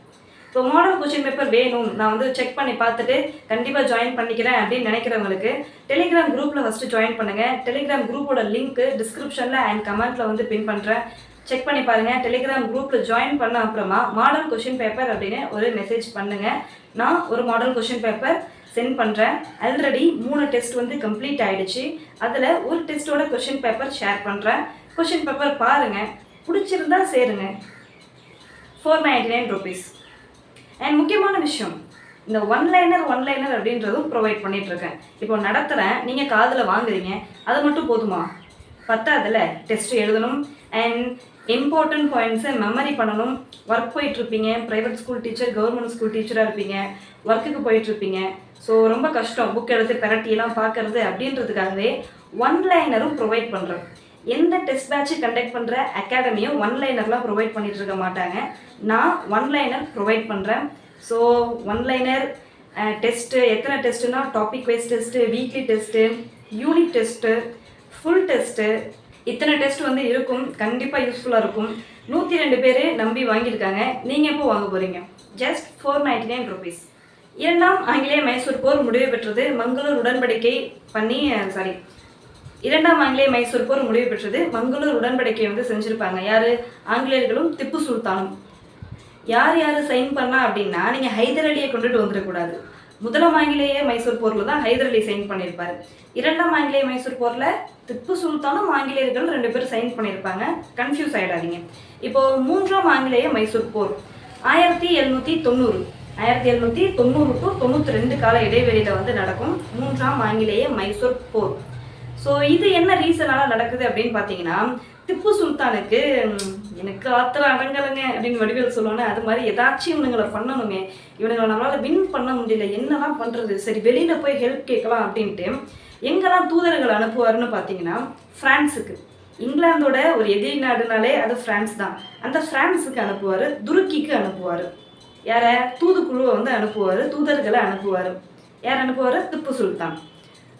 இப்போ மாடல் கொஷின் பேப்பர் வேணும், நான் வந்து செக் பண்ணி பார்த்துட்டு கண்டிப்பாக ஜாயின் பண்ணிக்கிறேன் அப்படின்னு நினைக்கிறவங்களுக்கு டெலிகிராம் குரூப்பில் ஃபஸ்ட்டு ஜாயின் பண்ணுங்கள். டெலிகிராம் குரூப்போட லிங்க்கு டிஸ்கிரிப்ஷனில் அண்ட் கமெண்ட்டில் வந்து பின் பண்ணுறேன். செக் பண்ணி பாருங்கள். டெலிகிராம் குரூப்பில் ஜாயின் பண்ண அப்புறமா மாடல் கொஷின் பேப்பர் அப்படின்னு ஒரு மெசேஜ் பண்ணுங்கள். நான் ஒரு மாடல் கொஷின் பேப்பர் சென்ட் பண்ணுறேன். ஆல்ரெடி 3 டெஸ்ட் வந்து கம்ப்ளீட் ஆகிடுச்சு. அதில் ஒரு டெஸ்ட்டோட கொஷின் பேப்பர் ஷேர் பண்ணுறேன். கொஷின் பேப்பர் பாருங்கள், பிடிச்சிருந்தா சேருங்க. 499 ருபீஸ். அண்ட் முக்கியமான விஷயம், இந்த ஒன்லைனர் அப்படின்றதும் ப்ரொவைட் பண்ணிகிட்ருக்கேன். இப்போ நடத்துகிறேன், நீங்கள் காதில் வாங்குறீங்க, அது மட்டும் போதுமா? பத்தாதில் டெஸ்ட் எழுதணும் அண்ட் இம்பார்ட்டன்ட் பாயிண்ட்ஸை மெமரி பண்ணணும். ஒர்க் போயிட்டுருப்பீங்க, private school teacher, government school டீச்சராக இருப்பீங்க, ஒர்க்குக்கு போயிட்டுருப்பீங்க. ஸோ ரொம்ப கஷ்டம் புக் எடுத்து பெரட்டியெல்லாம் பார்க்குறது அப்படின்றதுக்காகவே ஒன்லைனரும் ப்ரொவைட் பண்ணுறேன். எந்த டெஸ்ட் பேட்சு கண்டக்ட் பண்ணுற அகாடமியும் ஒன்லைனர்லாம் ப்ரொவைட் பண்ணிகிட்டு இருக்க மாட்டாங்க. நான் ஒன்லைனர் ப்ரொவைட் பண்ணுறேன். ஸோ ஒன்லைனர் டெஸ்ட்டு எத்தனை டெஸ்ட்டுனா topic wise test, weekly test, unit test, full test, இத்தனை டெஸ்ட் வந்து இருக்கும். கண்டிப்பாக யூஸ்ஃபுல்லாக இருக்கும். 102 பேர் நம்பி வாங்கியிருக்காங்க. நீங்கள் எப்போ வாங்க போகிறீங்க? Just 499 rupees. 2ஆம் ஆங்கிலேய மைசூர் போர் முடிவு பெற்றது. மங்களூர் உடன்படிக்கை பண்ணி 2ஆம் ஆங்கிலேய மைசூர் போர் முடிவு பெற்றது. மங்களூர் உடன்படிக்கை வந்து செஞ்சுருப்பாங்க. யார்? ஆங்கிலேயர்களும் திப்பு சுல்தானும். யார் யார் சைன் பண்ணா அப்படின்னா, நீங்கள் ஹைதர் அலியை கொண்டுட்டு வந்துடக்கூடாது. 1ஆம் ஆங்கிலேய மைசூர் போரில் தான் ஹைதர் அலி சைன் பண்ணியிருப்பார். 2ஆம் ஆங்கிலேய மைசூர் போரில் திப்பு சுல்தானும் ஆங்கிலேயர்களும் 2 பேர் சைன் பண்ணியிருப்பாங்க. கன்ஃபியூஸ் ஆகிடாதீங்க. இப்போது 3ஆம் ஆங்கிலேய மைசூர் போர் 1790 டு 92 கால இடைவெளியில் வந்து நடக்கும் 3ஆம் ஆங்கிலேய மைசூர் போர். ஸோ இது என்ன ரீசனால் நடக்குது அப்படின்னு பார்த்தீங்கன்னா, திப்பு சுல்தானுக்கு எனக்கு ஆத்திரம் அடங்கலைங்க அப்படின்னு வடிவேல் சொல்லுவானே, அது மாதிரி ஏதாச்சும் இவனுங்களை பண்ணணுமே, இவனுங்களை நம்மளால் வின் பண்ண முடியல, என்னதான் பண்ணுறது, சரி வெளியில் போய் ஹெல்ப் கேட்கலாம் அப்படின்ட்டு எங்கெல்லாம் தூதர்கள் அனுப்புவார்னு பார்த்தீங்கன்னா, ஃப்ரான்ஸுக்கு. இங்கிலாந்தோட ஒரு எதிரி நாடுனாலே அது ஃப்ரான்ஸ் தான். அந்த ஃப்ரான்ஸுக்கு அனுப்புவார். துருக்கிக்கு அனுப்புவார். யாரை? தூதுக்குழுவை வந்து அனுப்புவார், தூதர்களை அனுப்புவார். யார் அனுப்புவார்? திப்பு சுல்தான்.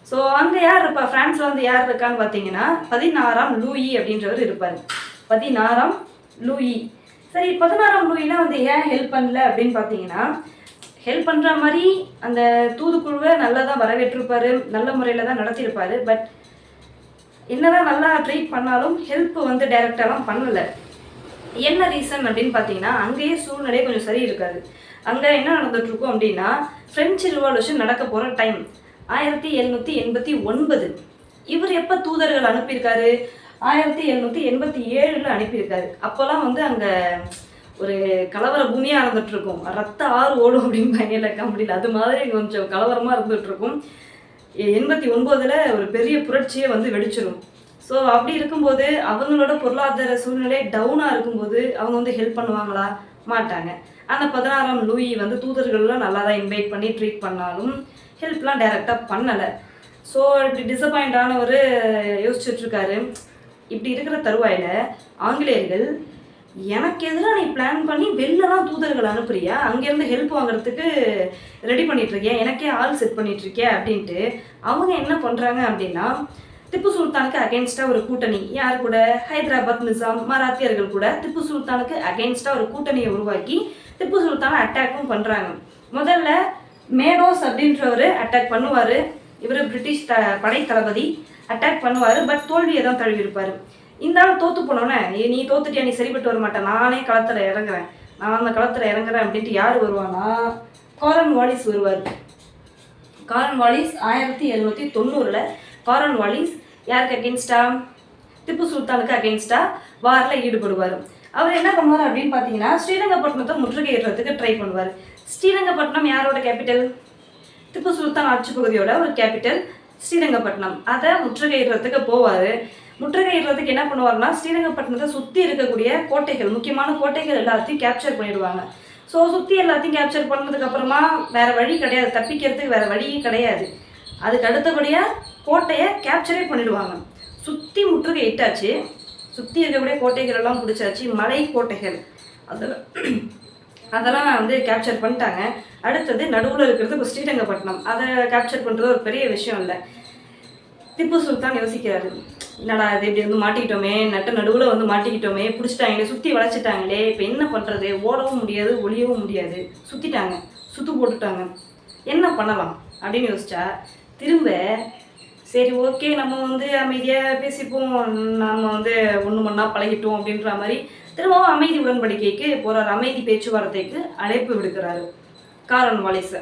ஸோ அங்கே யார் இருப்பா? ஃப்ரான்ஸில் வந்து யார் இருக்கான்னு பார்த்தீங்கன்னா, 16ஆம் லூயி அப்படின்றவர் இருப்பார். 16ஆம் லூயி. சரி, 16ஆம் லூயிலாம் வந்து ஏன் ஹெல்ப் பண்ணல அப்படின்னு பார்த்தீங்கன்னா, ஹெல்ப் பண்ணுற மாதிரி அந்த தூதுக்குழுவை நல்லா தான் வரவேற்றிருப்பார், நல்ல முறையில் தான் நடத்தியிருப்பார். பட் என்னதான் நல்லா ட்ரீட் பண்ணாலும் ஹெல்ப் வந்து டைரெக்டாலாம் பண்ணலை. என்ன ரீசன் அப்படின்னு பார்த்தீங்கன்னா, அங்கேயே சூழ்நிலையே கொஞ்சம் சரி இருக்காது. அங்கே என்ன நடந்துகிட்ருக்கோம் அப்படின்னா, ஃப்ரெஞ்சு ரிவால்யூஷன் நடக்க போகிற டைம் 1789. இவர் எப்போ தூதர்கள் அனுப்பியிருக்காரு? 1787 அனுப்பியிருக்காரு. அப்போல்லாம் வந்து அங்கே ஒரு கலவர பூமியாக இருந்துகிட்ருக்கும். ரத்த ஆறு ஓடும் அப்படின்னு பயனிலக்க முடியல, அது மாதிரி கொஞ்சம் கலவரமாக இருந்துகிட்ருக்கும். 89 ஒரு பெரிய புரட்சியை வந்து வெடிச்சிடும். ஸோ அப்படி இருக்கும்போது அவங்களோட பொருளாதார சூழ்நிலை டவுனாக இருக்கும்போது அவங்க வந்து ஹெல்ப் பண்ணுவாங்களா? மாட்டாங்க. அந்த 16ஆம் லூயி வந்து தூதர்கள்லாம் நல்லா தான் இன்வைட் பண்ணி ட்ரீட் பண்ணாலும் ஹெல்ப்லாம் டைரெக்டாக பண்ணலை. ஸோ இப்படி டிசப்பாயிண்ட் ஆனவர் யோசிச்சுட்ருக்காரு. இப்படி இருக்கிற தருவாயில் ஆங்கிலேயர்கள், எனக்கு எதிராக நீ பிளான் பண்ணி வெளிலலாம் தூதர்கள் அனுப்புறியா, அங்கேருந்து ஹெல்ப் வாங்குறதுக்கு ரெடி பண்ணிகிட்ருக்கியா, எனக்கே ஆள் செட் பண்ணிகிட்ருக்கியா அப்படின்ட்டு அவங்க என்ன பண்ணுறாங்க அப்படின்னா, திப்பு சுல்தானுக்கு அகெயின்ஸ்டாக ஒரு கூட்டணி, யார் கூட? ஹைதராபாத் நிசாம், மராத்தியர்கள் கூட திப்பு சுல்தானுக்கு அகெயின்ஸ்டாக ஒரு கூட்டணியை உருவாக்கி திப்பு சுல்தானை அட்டாக்கும் பண்ணுறாங்க. முதல்ல மேடோஸ் அப்படின்றவர் அட்டாக் பண்ணுவார். இவர் பிரிட்டிஷ் படை தளபதி அட்டாக் பண்ணுவார். பட் தோல்வியை தான் தழுவிருப்பார். இந்த ஆள் தோற்று போனோன்னே, நீ தோத்துட்டியா, நீ சரிப்பட்டு வர மாட்டேன், நானே களத்தில் இறங்குறேன், நான் அந்த களத்தில் இறங்குறேன் அப்படின்ட்டு யார் வருவானா? காரன் வாலிஸ் வருவார். காரன் வாலிஸ் 1790 காரன் வாலிஸ் யாருக்கு அகெயின்ஸ்டா? திப்பு சுல்தானுக்கு அகெயின்ஸ்டா வாரில் ஈடுபடுவார். அவர் என்ன பண்ணுவார் அப்படின்னு பார்த்தீங்கன்னா, ஸ்ரீரங்கப்பட்டினத்தை முற்றுகையிடுறதுக்கு ட்ரை பண்ணுவார். ஸ்ரீரங்கப்பட்டினம் யாரோட கேபிட்டல்? திப்பு சுல்தான் ஆட்சி பகுதியோட ஒரு கேபிட்டல் ஸ்ரீரங்கப்பட்டினம். அதை முற்றுகையிடுறதுக்கு போவார். முற்றுகையிடுறதுக்கு என்ன பண்ணுவார்னா, ஸ்ரீரங்கப்பட்டினத்தை சுற்றி இருக்கக்கூடிய கோட்டைகள், முக்கியமான கோட்டைகள் எல்லாத்தையும் கேப்சர் பண்ணிடுவாங்க. ஸோ சுற்றி எல்லாத்தையும் கேப்சர் பண்ணதுக்கப்புறமா வேறு வழி கிடையாது, தப்பிக்கிறதுக்கு வேறு வழியே கிடையாது. அதுக்கு அடுத்தபடியாக கோட்டையை கேப்சரே பண்ணிடுவாங்க. சுற்றி முற்றுகை இட்டாச்சு, சுற்றி இருக்கக்கூடிய கோட்டைகள் எல்லாம் பிடிச்சாச்சு, மலை கோட்டைகள் அதெல்லாம் வந்து கேப்சர் பண்ணிட்டாங்க. அடுத்தது நடுவில் இருக்கிறது இப்போ ஸ்ரீரங்கப்பட்டினம், அதை கேப்சர் பண்ணுறது ஒரு பெரிய விஷயம் இல்லை. திப்பு சுல்தான் யோசிக்கிறாரு, என்னடா இது இப்படி வந்து மாட்டிக்கிட்டோமே, நடுவில் வந்து மாட்டிக்கிட்டோமே, பிடிச்சிட்டாங்களே, சுற்றி வளைச்சிட்டாங்களே, இப்போ என்ன பண்ணுறது, ஓடவும் முடியாது ஒளியவும் முடியாது, சுற்றிட்டாங்க, சுற்று போட்டுட்டாங்க, என்ன பண்ணலாம் அப்படின்னு யோசிச்சா திரும்ப சரி ஓகே நம்ம வந்து அமைதியாக பேசிப்போம், நம்ம வந்து ஒன்று மண்ணா பழகிட்டோம் அப்படின்ற மாதிரி திரும்பவும் அமைதி உடன்படிக்கைக்கு போகிறார். அமைதி பேச்சுவார்த்தைக்கு அழைப்பு விடுக்கிறாரு காரன்வாலிஸ்.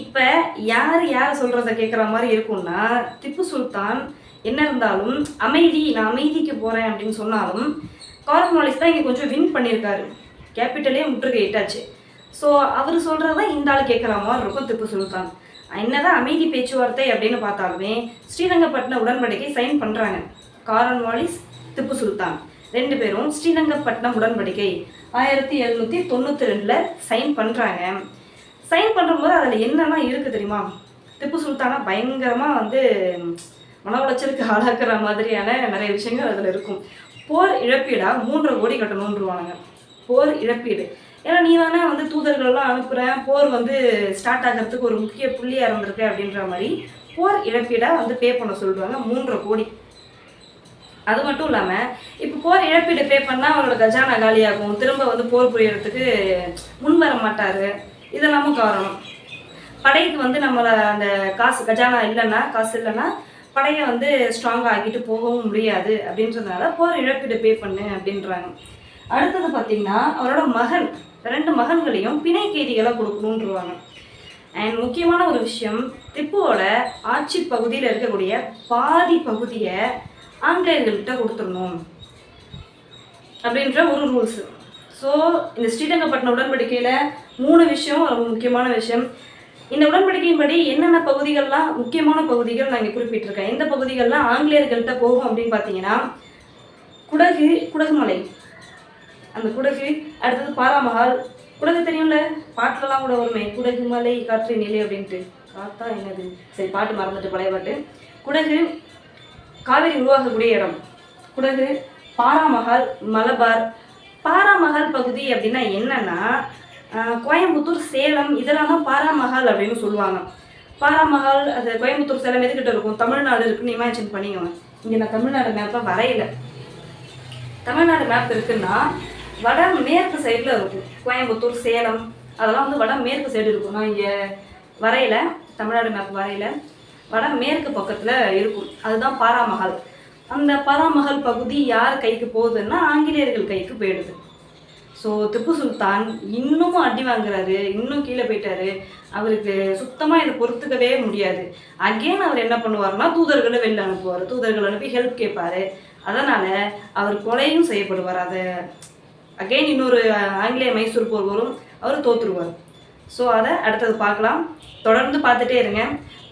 இப்போ யார் சொல்கிறத கேட்குற மாதிரி இருக்கும்னா, திப்பு சுல்தான் என்ன இருந்தாலும் நான் அமைதிக்கு போகிறேன் அப்படின்னு சொன்னாலும் காரன்வாலிஸ் தான் இங்கே கொஞ்சம் வின் பண்ணியிருக்காரு, கேபிட்டலே முற்றுகையிட்டாச்சு. ஸோ அவர் சொல்கிறதான் இந்த ஆள் கேட்குற மாதிரி இருக்கும் திப்பு சுல்தான். என்னதான் அமைதி பேச்சுவார்த்தை அப்படின்னு பார்த்தாலுமே ஸ்ரீரங்கப்பட்டின உடன்படிக்கை சைன் பண்ணுறாங்க. காரன்வாலிஸ், திப்பு சுல்தான் 2 பேரும் ஸ்ரீரங்கப்பட்டினம் உடன்படிக்கை 1792 சைன் பண்ணுறாங்க. சைன் பண்ணும்போது அதில் என்னெல்லாம் இருக்குது தெரியுமா? திப்பு சுல்தானா பயங்கரமாக வந்து மன உளைச்சலுக்கு ஆளாக்குற மாதிரியான நிறைய விஷயங்கள் அதில் இருக்கும். போர் இழப்பீடா 3.5 கோடி கட்டணுன்றுவாங்க. போர் இழப்பீடு, ஏன்னா நீ தானே வந்து தூதர்கள்லாம் அனுப்புகிறேன், போர் வந்து ஸ்டார்ட் ஆகிறதுக்கு ஒரு முக்கிய புள்ளியாக இருந்திருக்கு அப்படின்ற மாதிரி போர் இழப்பீடாக வந்து பே பண்ண சொல்லுவாங்க 3.5 கோடி. அது மட்டும் இல்லாமல் இப்போ போர் இழப்பீடு பே பண்ணால் அவரோட கஜானா காலியாகும், திரும்ப வந்து போர் புரியறதுக்கு முன் வர மாட்டார். இதெல்லாமும் காரணம். படைக்கு வந்து நம்மளை அந்த கஜானா இல்லைன்னா, காசு இல்லைன்னா படையை வந்து ஸ்ட்ராங்காக ஆக்கிட்டு போகவும் முடியாது அப்படின்றதுனால போர் இழப்பீடு பே பண்ணு அப்படின்றாங்க. அடுத்தது பார்த்திங்கன்னா அவரோட 2 மகன்களையும் பிணை கைதிகளாக கொடுக்கணுன்றாங்க. அண்ட் முக்கியமான ஒரு விஷயம், திப்புவோட ஆட்சி பகுதியில் இருக்கக்கூடிய பாதி பகுதியை ஆங்கிலேயர்கள்கிட்ட கொடுத்துடணும் அப்படின்ற ஒரு ரூல்ஸு. ஸோ இந்த ஸ்ரீரங்கப்பட்டினம் உடன்படிக்கையில் 3 விஷயம் ரொம்ப முக்கியமான விஷயம். இந்த உடன்படிக்கையின்படி என்னென்ன பகுதிகள்லாம் முக்கியமான பகுதிகள் நான் இங்கே குறிப்பிட்டிருக்கேன். எந்த பகுதிகள்லாம் ஆங்கிலேயர்கள்ட்ட போகும் அப்படின்னு பார்த்தீங்கன்னா, குடகு மலை, அந்த குடகு, அடுத்தது பாராமஹால். குடகு தெரியும்ல, பாட்டிலலாம் கூட வருமே, குடகு மலை காற்று நிலை அப்படின்ட்டு. காத்தா என்னது, சரி பாட்டு மறந்துட்டு, பழைய பாட்டு. குடகு, காவிரி உருவாகக்கூடிய இடம் குடகு, பாராமஹால், மலபார். பாராமஹால் பகுதி அப்படின்னா என்னன்னா, கோயம்புத்தூர், சேலம் இதெல்லாம் தான் பாராமஹால் அப்படின்னு சொல்லுவாங்க. பாராமஹால் அது கோயம்புத்தூர், சேலம் எதுக்கிட்ட இருக்கும், தமிழ்நாடு இருக்குன்னு இமேஜின் பண்ணிக்கோங்க. இங்கே நான் தமிழ்நாடு மேப்பை வரையில. தமிழ்நாடு மேப் இருக்குன்னா வட மேற்கு சைடில் இருக்கும். கோயம்புத்தூர், சேலம் அதெல்லாம் வந்து வட மேற்கு சைடு இருக்கும். நான் இங்கே வரையில, தமிழ்நாடு மேப் வரையில வட மேற்கு பக்கத்தில் இருக்கும். அதுதான் பாராமஹால். அந்த பாராமஹால் பகுதி யார் கைக்கு போகுதுன்னா ஆங்கிலேயர்கள் கைக்கு போயிடுது. ஸோ திப்பு சுல்தான் இன்னமும் அடி வாங்குறாரு, இன்னும் கீழே போயிட்டாரு. அவருக்கு சுத்தமாக இதை பொறுத்துக்கவே முடியாது. அகெயின் அவர் என்ன பண்ணுவார்னா தூதர்களை வெளில அனுப்புவார், தூதர்கள் அனுப்பி ஹெல்ப் கேட்பார். அதனால் அவர் கொலையும் செய்யப்படுவார். அதை அகெயின் இன்னொரு ஆங்கிலேய மைசூர் போர் வரும், அவர் தோற்றுருவார். ஸோ அதை அடுத்தது பார்க்கலாம். தொடர்ந்து பார்த்துட்டே இருங்க.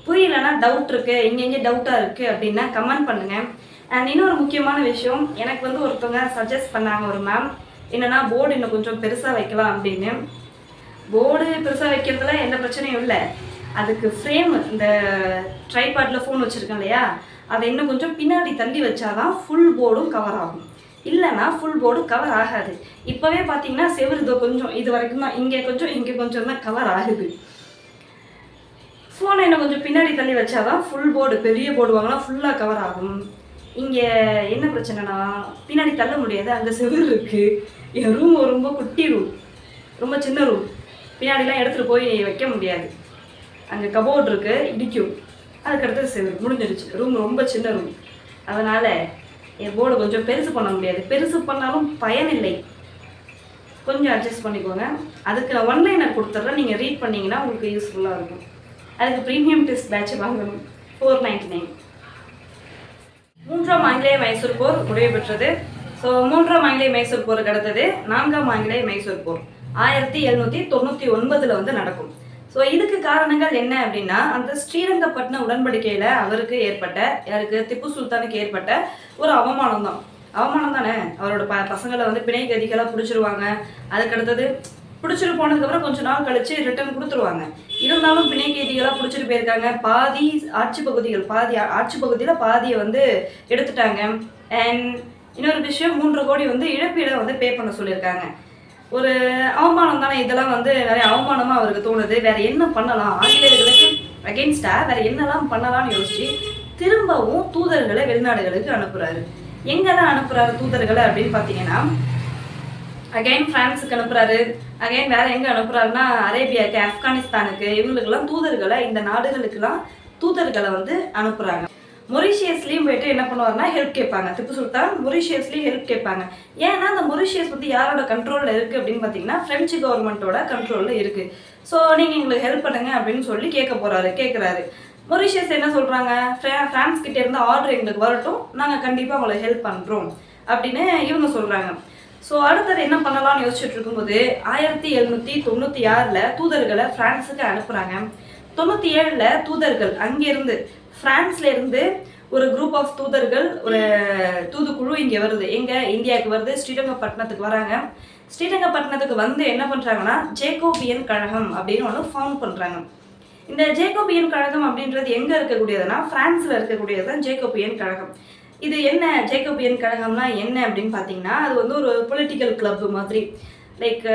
புரியலன்னா டவுட் இருக்குது, எங்கெங்கே டவுட்டாக இருக்குது அப்படின்னா கமெண்ட் பண்ணுங்கள். அண்ட் இன்னொரு முக்கியமான விஷயம், எனக்கு வந்து ஒருத்தவங்க சஜஸ்ட் பண்ணாங்க ஒரு மேம், என்னென்னா போர்டு இன்னும் கொஞ்சம் பெருசாக வைக்கலாம் அப்படின்னு. போர்டு பெருசாக வைக்கிறதுல எந்த பிரச்சனையும் இல்லை. அதுக்கு ஃப்ரேம், இந்த ட்ரைபாட்டில் ஃபோன் வச்சுருக்கேன் இல்லையா, அதை இன்னும் கொஞ்சம் பின்னாடி தள்ளி வச்சாதான் ஃபுல் போர்டும் கவர் ஆகும். இல்லைன்னா ஃபுல் போர்டு கவர் ஆகாது. இப்போவே பார்த்தீங்கன்னா செவருதோ கொஞ்சம் இது வரைக்கும் தான், இங்கே கொஞ்சம் தான் கவர் ஆகுது. ஃபோனை இன்னும் கொஞ்சம் பின்னாடி தள்ளி வச்சாதான் ஃபுல் போர்டு, பெரிய போர்டு வாங்கினா ஃபுல்லாக கவர் ஆகும். இங்கே என்ன பிரச்சனைனா பின்னாடி தள்ள முடியாது, அங்கே செவரு இருக்குது. என் ரூம் ரொம்ப குட்டி ரூம், ரொம்ப சின்ன ரூம், பின்னாடிலாம் எடுத்துகிட்டு போய் வைக்க முடியாது. அங்கே கபோர்டு இருக்குது, இடிக்கும். அதுக்கடுத்து செவரு முடிஞ்சிடுச்சு. ரூம் ரொம்ப சின்ன ரூம். அதனால் என் போர்டு கொஞ்சம் பெருசு பண்ண முடியாது. பெருசு பண்ணாலும் பயனில்லை, கொஞ்சம் அட்ஜஸ்ட் பண்ணிக்கோங்க. அதுக்கு நான் ஒன்லைனர் கொடுத்துட்றேன், நீங்கள் ரீட் பண்ணிங்கன்னா உங்களுக்கு யூஸ்ஃபுல்லாக இருக்கும். அதுக்கு ப்ரீமியம் டெஸ்ட் பேட்ச் வாங்கணும், 499. 3ஆம் ஆங்கிலேய மைசூர் போர் முடிவு பெற்றது. ஸோ 3ஆம் ஆங்கிலேய மைசூர் போருக்கு அடுத்தது 4ஆம் ஆங்கிலேய மைசூர் போர் 1799 வந்து நடக்கும். ஸோ இதுக்கு காரணங்கள் என்ன அப்படின்னா, அந்த ஸ்ரீரங்கப்பட்டினம் உடன்படிக்கையில் அவருக்கு ஏற்பட்ட, யாருக்கு, திப்பு சுல்தானுக்கு ஏற்பட்ட ஒரு அவமானம் தானே. அவரோட பசங்களை வந்து பிணை கைதிகளாக பிடிச்சிருவாங்க. அதுக்கடுத்தது பிடிச்சிட்டு போனதுக்கப்புறம் கொஞ்ச நாள் கழிச்சு ரிட்டர்ன் கொடுத்துருவாங்க. இருந்தாலும் பிணை கைதிகளாக பிடிச்சிட்டு போயிருக்காங்க. பாதி ஆட்சி பகுதியில் பாதியை வந்து எடுத்துட்டாங்க. அண்ட் இன்னொரு விஷயம் 3 கோடி வந்து இழப்பீடை வந்து பே பண்ண சொல்லியிருக்காங்க. ஒரு அவமானம் தானே இதெல்லாம், வந்து நிறைய அவமானமாக அவருக்கு தோணுது. வேற என்ன பண்ணலாம், ஆங்கிலேயர்களுக்கு அகெயின்ஸ்டாக வேற என்னெல்லாம் பண்ணலாம்னு யோசிச்சு திரும்பவும் தூதர்களை வெளிநாடுகளுக்கு அனுப்புறாரு. எங்கெல்லாம் அனுப்புறாரு தூதர்களை அப்படின்னு பார்த்தீங்கன்னா, அகைன் பிரான்ஸுக்கு அனுப்புறாரு. அகைன் வேற எங்க அனுப்புறாருன்னா அரேபியாவுக்கு, ஆப்கானிஸ்தானுக்கு, இவங்களுக்கெல்லாம் தூதர்களை, இந்த நாடுகளுக்கெல்லாம் தூதர்களை வந்து அனுப்புறாங்க. மொரிஷியஸ்லயும் போயிட்டு என்ன பண்ணுவாருன்னா ஹெல்ப் கேட்பாங்க. திப்பு சுல்தான் மொரிஷியஸ்லயும் ஹெல்ப் கேட்பாங்க. ஏன்னா அந்த மொரிஷியஸ் வந்து யாரோட கண்ட்ரோல்ல இருக்கு அப்படின்னு பார்த்தீங்கன்னா பிரெஞ்சு கவர்மெண்ட்டோட கண்ட்ரோல்ல இருக்கு. ஸோ நீங்க எங்களுக்கு ஹெல்ப் பண்ணுங்க அப்படின்னு சொல்லி கேட்குறாரு. மொரிஷியஸ் என்ன சொல்றாங்க, பிரான்ஸ் கிட்ட இருந்து ஆர்டர் எங்களுக்கு வரட்டும், நாங்கள் கண்டிப்பாக உங்களுக்கு ஹெல்ப் பண்ணுறோம் அப்படின்னு இவங்க சொல்றாங்க. ஸோ அடுத்தது என்ன பண்ணலாம்னு யோசிச்சுட்டு இருக்கும்போது 1796 தூதர்களை பிரான்ஸுக்கு அனுப்புறாங்க. 97 தூதர்கள் அங்கிருந்து பிரான்ஸ்ல இருந்து ஒரு குரூப் ஆஃப் தூதர்கள், ஒரு தூதுக்குழு இங்கே வருது. எங்க இந்தியாவுக்கு வருது, ஸ்ரீரங்கப்பட்டினத்துக்கு வராங்க. ஸ்ரீரங்கப்பட்டினத்துக்கு வந்து என்ன பண்றாங்கன்னா ஜேக்கோபியன் கழகம் அப்படின்னு ஒன்று ஃபார்ம் பண்றாங்க. இந்த ஜேக்கோபியன் கழகம் அப்படின்றது எங்க இருக்கக்கூடியதுன்னா பிரான்ஸ்ல இருக்கக்கூடியது தான் ஜேக்கோபியன் கழகம். இது என்ன ஜேக்கோபியன் கழகம்னா என்ன அப்படின்னு பார்த்தீங்கன்னா, அது வந்து ஒரு பொலிட்டிக்கல் கிளப் மாதிரி. லைக்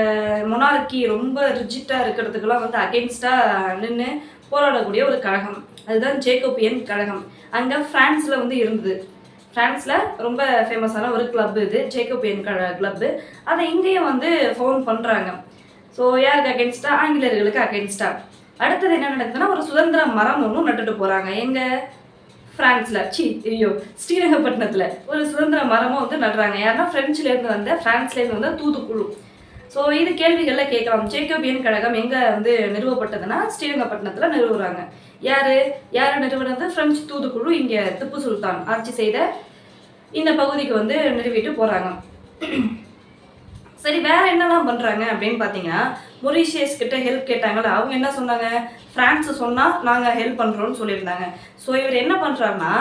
மொனார்கி ரொம்ப ரிஜிட்டாக இருக்கிறதுக்கெல்லாம் வந்து அகெயின்ஸ்டாக நின்று போராடக்கூடிய ஒரு கழகம். அதுதான் ஜேக்கோபியன் கழகம். அங்கே ஃப்ரான்ஸில் வந்து இருந்தது. ஃப்ரான்ஸில் ரொம்ப ஃபேமஸான ஒரு கிளப் இது ஜேக்கோபியன் கிளப்பு. அதை இங்கேயும் வந்து ஃபவுண்ட் பண்ணுறாங்க. ஸோ யாருக்கு அகெயின்ஸ்டாக, ஆங்கிலேயர்களுக்கு அகெயின்ஸ்டாக. அடுத்தது என்ன நடக்குதுன்னா ஒரு சுதந்திர மரம் ஒன்றும் நட்டுட்டு போகிறாங்க. எங்கள் ஃப்ரான்ஸில் ஸ்ரீரங்கப்பட்டினத்தில் ஒரு சுதந்திர மரமும் வந்து நடுறாங்க. யாருன்னா ஃப்ரான்ஸ்லேருந்து வந்த தூதுக்குழு. ஸோ இது கேள்விகளில் கேட்கலாம். ஜேக்கோபியன் கழகம் எங்கே வந்து நிறுவப்பட்டதுன்னா ஸ்ரீரங்கப்பட்டினத்தில் நிறுவுறாங்க. யார் நிறுவனது? பிரெஞ்சு தூதுக்குழு இங்கே திப்பு சுல்தான் ஆட்சி செய்த இந்த பகுதிக்கு வந்து நிறுவிட்டு போகிறாங்க. சரி, வேற என்னெல்லாம் பண்ணுறாங்க அப்படின்னு பார்த்தீங்கன்னா, மொரிஷியஸ் கிட்ட ஹெல்ப் கேட்டாங்கல்ல, அவங்க என்ன சொன்னாங்க, பிரான்ஸ் சொன்னால் நாங்கள் ஹெல்ப் பண்ணுறோன்னு சொல்லியிருந்தாங்க. ஸோ இவர் என்ன பண்ணுறாருன்னா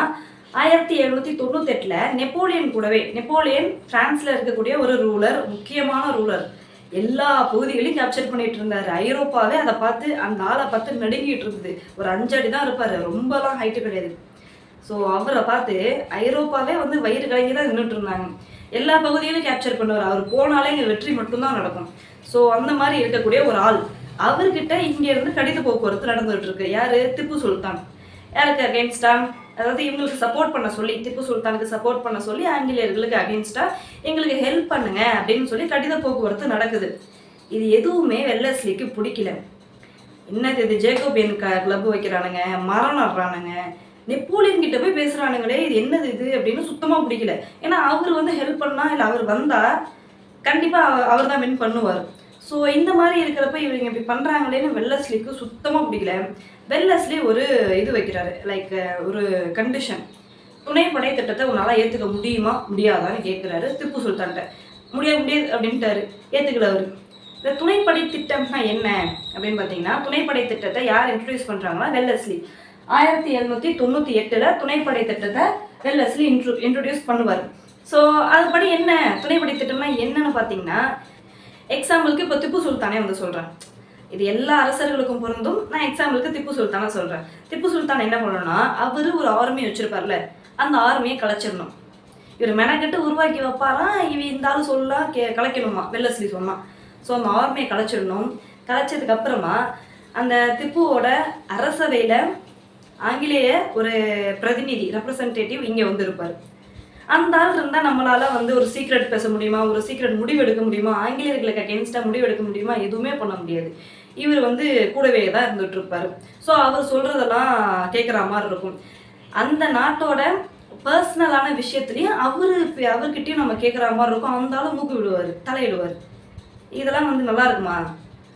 1798 நெப்போலியன் பிரான்ஸில் இருக்கக்கூடிய ஒரு ரூலர், முக்கியமான ரூலர், எல்லா பகுதிகளையும் கேப்சர் பண்ணிட்டு இருந்தாரு. ஐரோப்பாவே அதை பார்த்து, அந்த ஆளை பார்த்து நடுங்கிட்டு இருந்தது. ஒரு 5 அடி தான் இருப்பாரு, ரொம்பலாம் ஹைட்டு கிடையாது. ஸோ அவரை பார்த்து ஐரோப்பாவே வந்து வயிறு கலங்கி தான் நின்றுட்டு இருந்தாங்க. எல்லா பகுதியிலும் கேப்சர் பண்ணுவார். அவர் போனாலே இங்கே வெற்றி மட்டும்தான் நடக்கும். ஸோ அந்த மாதிரி இருக்கக்கூடிய ஒரு ஆள். அவர்கிட்ட இங்கேருந்து கடித போக்குவரத்து நடந்துகிட்டு இருக்கு. யாரு? திப்பு சுல்தான். யாருக்கு அகெயின்ஸ்டா? அதாவது இவங்களுக்கு சப்போர்ட் பண்ண சொல்லி, திப்பு சுல்தானுக்கு சப்போர்ட் பண்ண சொல்லி ஆங்கிலேயர்களுக்கு அகெயின்ஸ்டா எங்களுக்கு ஹெல்ப் பண்ணுங்க அப்படின்னு சொல்லி கடித போக்குவரத்து நடக்குது. இது எதுவுமே வெல்லஸ்லிக்கு பிடிக்கல. என்னது இது, ஜேக்கோபியன் கிளப் வைக்கிறானுங்க, மரம் நடுறானுங்க, நெப்போலியன் கிட்ட போய் பேசுறானுங்களே, இது என்னது இது அப்படின்னு சுத்தமாக பிடிக்கல. ஏன்னா அவர் வந்து ஹெல்ப் பண்ணா, இல்லை அவர் வந்தா கண்டிப்பாக அவர் தான் வின் பண்ணுவார். ஸோ இந்த மாதிரி இருக்கிறப்ப இவங்க இப்படி பண்ணுறாங்களேன்னு வெல்லஸ்லிக்கு சுத்தமாக பிடிக்கல. வெல்லஸ்லி ஒரு இது வைக்கிறாரு, லைக் ஒரு கண்டிஷன். துணைப்படை திட்டத்தை உன்னால் ஏற்றுக்க முடியுமா முடியாதான்னு கேட்குறாரு திப்பு சுல்தான்கிட்ட. முடியாது அப்படின்ட்டாரு, ஏற்றுக்கல அவர். இந்த துணைப்படை திட்டம்னா என்ன அப்படின்னு பார்த்தீங்கன்னா, துணைப்படை திட்டத்தை யார் இன்ட்ரடியூஸ் பண்ணுறாங்கன்னா வெல்லஸ்லி. 1798 துணைப்படை திட்டத்தை வெல்லஸ்லி இன்ட்ரடியூஸ் பண்ணுவார். ஸோ அதுபடி என்ன துணைப்படை திட்டம்னா என்னன்னு பார்த்தீங்கன்னா, எக்ஸாம்பிளுக்கு இப்போ திப்பு சுல்தானே வந்து சொல்கிறேன். இது எல்லா அரசர்களுக்கும் பொருந்தும். நான் எக்ஸாம்பிளுக்கு திப்பு சுல்தானை சொல்கிறேன். திப்பு சுல்தான் என்ன பண்ணணும்னா, அவர் ஒரு ஆர்மி வச்சிருப்பார்ல, அந்த ஆர்மியை கலைச்சிடணும். இவர் மெனக்கெட்டு உருவாக்கி வைப்பாராம், இந்த ஆள் சொல்லலாம் கலைக்கணுமா, வெல்லஸ்லி சொன்னான். ஸோ அந்த ஆர்மியை கலைச்சிடணும். கலைச்சதுக்கு அப்புறமா அந்த திப்புவோட அரசவையில் ஆங்கிலேய ஒரு பிரதிநிதி, ரெப்ரசன்டேட்டிவ் இங்கே வந்து இருப்பார். அந்த ஆள் இருந்தால் நம்மளால வந்து ஒரு சீக்ரெட் பேச முடியுமா, ஒரு சீக்ரெட் முடிவு எடுக்க முடியுமா, ஆங்கிலேயர்களுக்கு அகெயின்ஸ்டாக முடிவு எடுக்க முடியுமா, எதுவுமே பண்ண முடியாது. இவர் வந்து கூடவே தான் இருந்துட்டு இருப்பார். ஸோ அவர் சொல்கிறதெல்லாம் கேட்குற மாதிரி இருக்கும். அந்த நாட்டோட பர்சனலான விஷயத்துலையும் அவர்கிட்டையும் நம்ம கேட்குற மாதிரி இருக்கும். அந்த ஆளும் மூக்கு விடுவார், தலையிடுவார். இதெல்லாம் வந்து நல்லா இருக்குமா?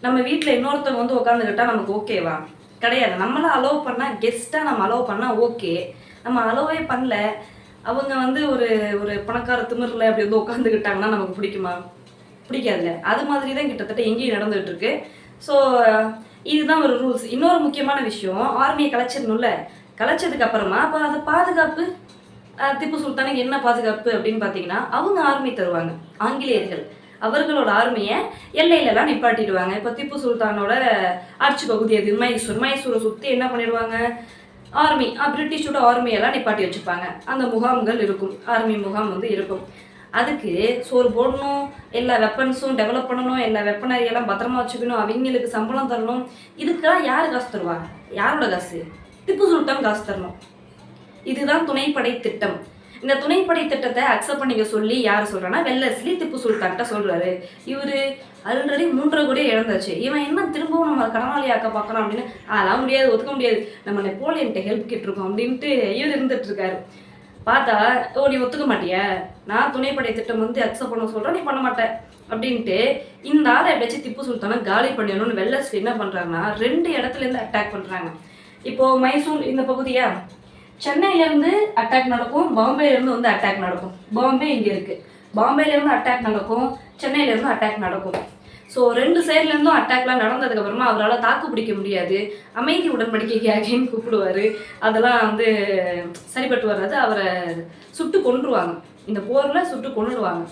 நம்ம வீட்டில் இன்னொருத்தவங்க வந்து உட்காந்துக்கிட்டா நமக்கு ஓகேவா? கிடையாது. நம்மளாம் அலோவ் பண்ணால், கெஸ்ட்டாக நம்ம அலோவ் பண்ணால் ஓகே. நம்ம அலோவே பண்ணல, அவங்க வந்து ஒரு ஒரு பணக்கார திமிரில் அப்படி வந்து உட்காந்துக்கிட்டாங்கன்னா நமக்கு பிடிக்குமா? பிடிக்காதுல்ல. அது மாதிரி தான் கிட்டத்தட்ட எங்கேயும் நடந்துகிட்டு இருக்கு. ஸோ இதுதான் ஒரு ரூல்ஸ். இன்னொரு முக்கியமான விஷயம், ஆர்மியை கலைச்சிடணும்ல, கலைச்சதுக்கு அப்புறமா அப்போ அது பாதுகாப்பு. திப்பு சுல்தானுக்கு என்ன பாதுகாப்பு அப்படின்னு பார்த்தீங்கன்னா, அவங்க ஆர்மி தருவாங்க, ஆங்கிலேயர்கள். அவர்களோட ஆர்மியை எல்லையிலலாம் நிப்பாட்டிடுவாங்க. இப்போ திப்பு சுல்தானோட ஆட்சி பகுதி அது மைசூரை சுற்றி என்ன பண்ணிடுவாங்க, ஆர்மி பிரிட்டிஷோட ஆர்மியெல்லாம் நிப்பாட்டி வச்சுப்பாங்க. அந்த முகாம்கள் இருக்கும், ஆர்மி முகாம் வந்து இருக்கும். அதுக்கு சோறு போடணும், எல்லா வெப்பன்ஸும் டெவலப் பண்ணணும், எல்லா வெப்பனரியெல்லாம் பத்திரமா வச்சுக்கணும், அவங்களுக்கு சம்பளம் தரணும். இதுக்கெல்லாம் யார் காசு தருவா? யாரோட காசு? திப்பு சுல்தான் காசு தரணும். இதுதான் துணைப்படை திட்டம். இந்த துணைப்படை திட்டத்தை அக்செப்ட் பண்ணிக்க சொல்லி யார் சொல்றான்னா வெல்லஸ்லி திப்பு சுல்தான்கிட்ட சொல்றாரு. இவர் ஆல்ரெடி 3.5 கோடியை இழந்தாச்சு, இவன் என்ன திரும்பவும் நம்ம கடனாளியாக்க பார்க்கணும் அப்படின்னு. அதெல்லாம் முடியாது, ஒத்துக்க முடியாது, நம்ம நெப்போலியன்ட்ட ஹெல்ப் கேட்டிருக்கோம் அப்படின்ட்டு இவர் இருந்துட்டு இருக்காரு. பார்த்தா நீ ஒத்துக்க மாட்டிய, நான் துணைப்படை திட்டம் வந்து அக்செப்ட் பண்ண சொல்கிறேன், நீ பண்ண மாட்டேன் அப்படின்ட்டு இந்த ஆளை எப்படியாச்சும் திப்பு சுல்தானை காலி பண்ணிடணும்னு வெல்லஸ்லி என்ன பண்ணுறாங்கன்னா 2 இடத்துலேருந்து அட்டாக் பண்ணுறாங்க. இப்போது மைசூர் இந்த பகுதியா, சென்னையிலேருந்து அட்டாக் நடக்கும், பாம்பேலேருந்து வந்து அட்டாக் நடக்கும். பாம்பே இங்கே இருக்குது, பாம்பேலேருந்து அட்டாக் நடக்கும், சென்னையிலேருந்து அட்டாக் நடக்கும். ஸோ 2 சைட்லேருந்தும் அட்டாக்லாம் நடந்ததுக்கப்புறமா அவரால் தாக்கு பிடிக்க முடியாது, அமைதி உடன்படிக்கைக்கு அகைன் கூப்பிடுவார். அதெல்லாம் வந்து சரிப்பட்டு வர்றது, அவரை சுட்டு கொன்றுவாங்க, இந்த போரில் சுட்டு கொன்றுடுவாங்க.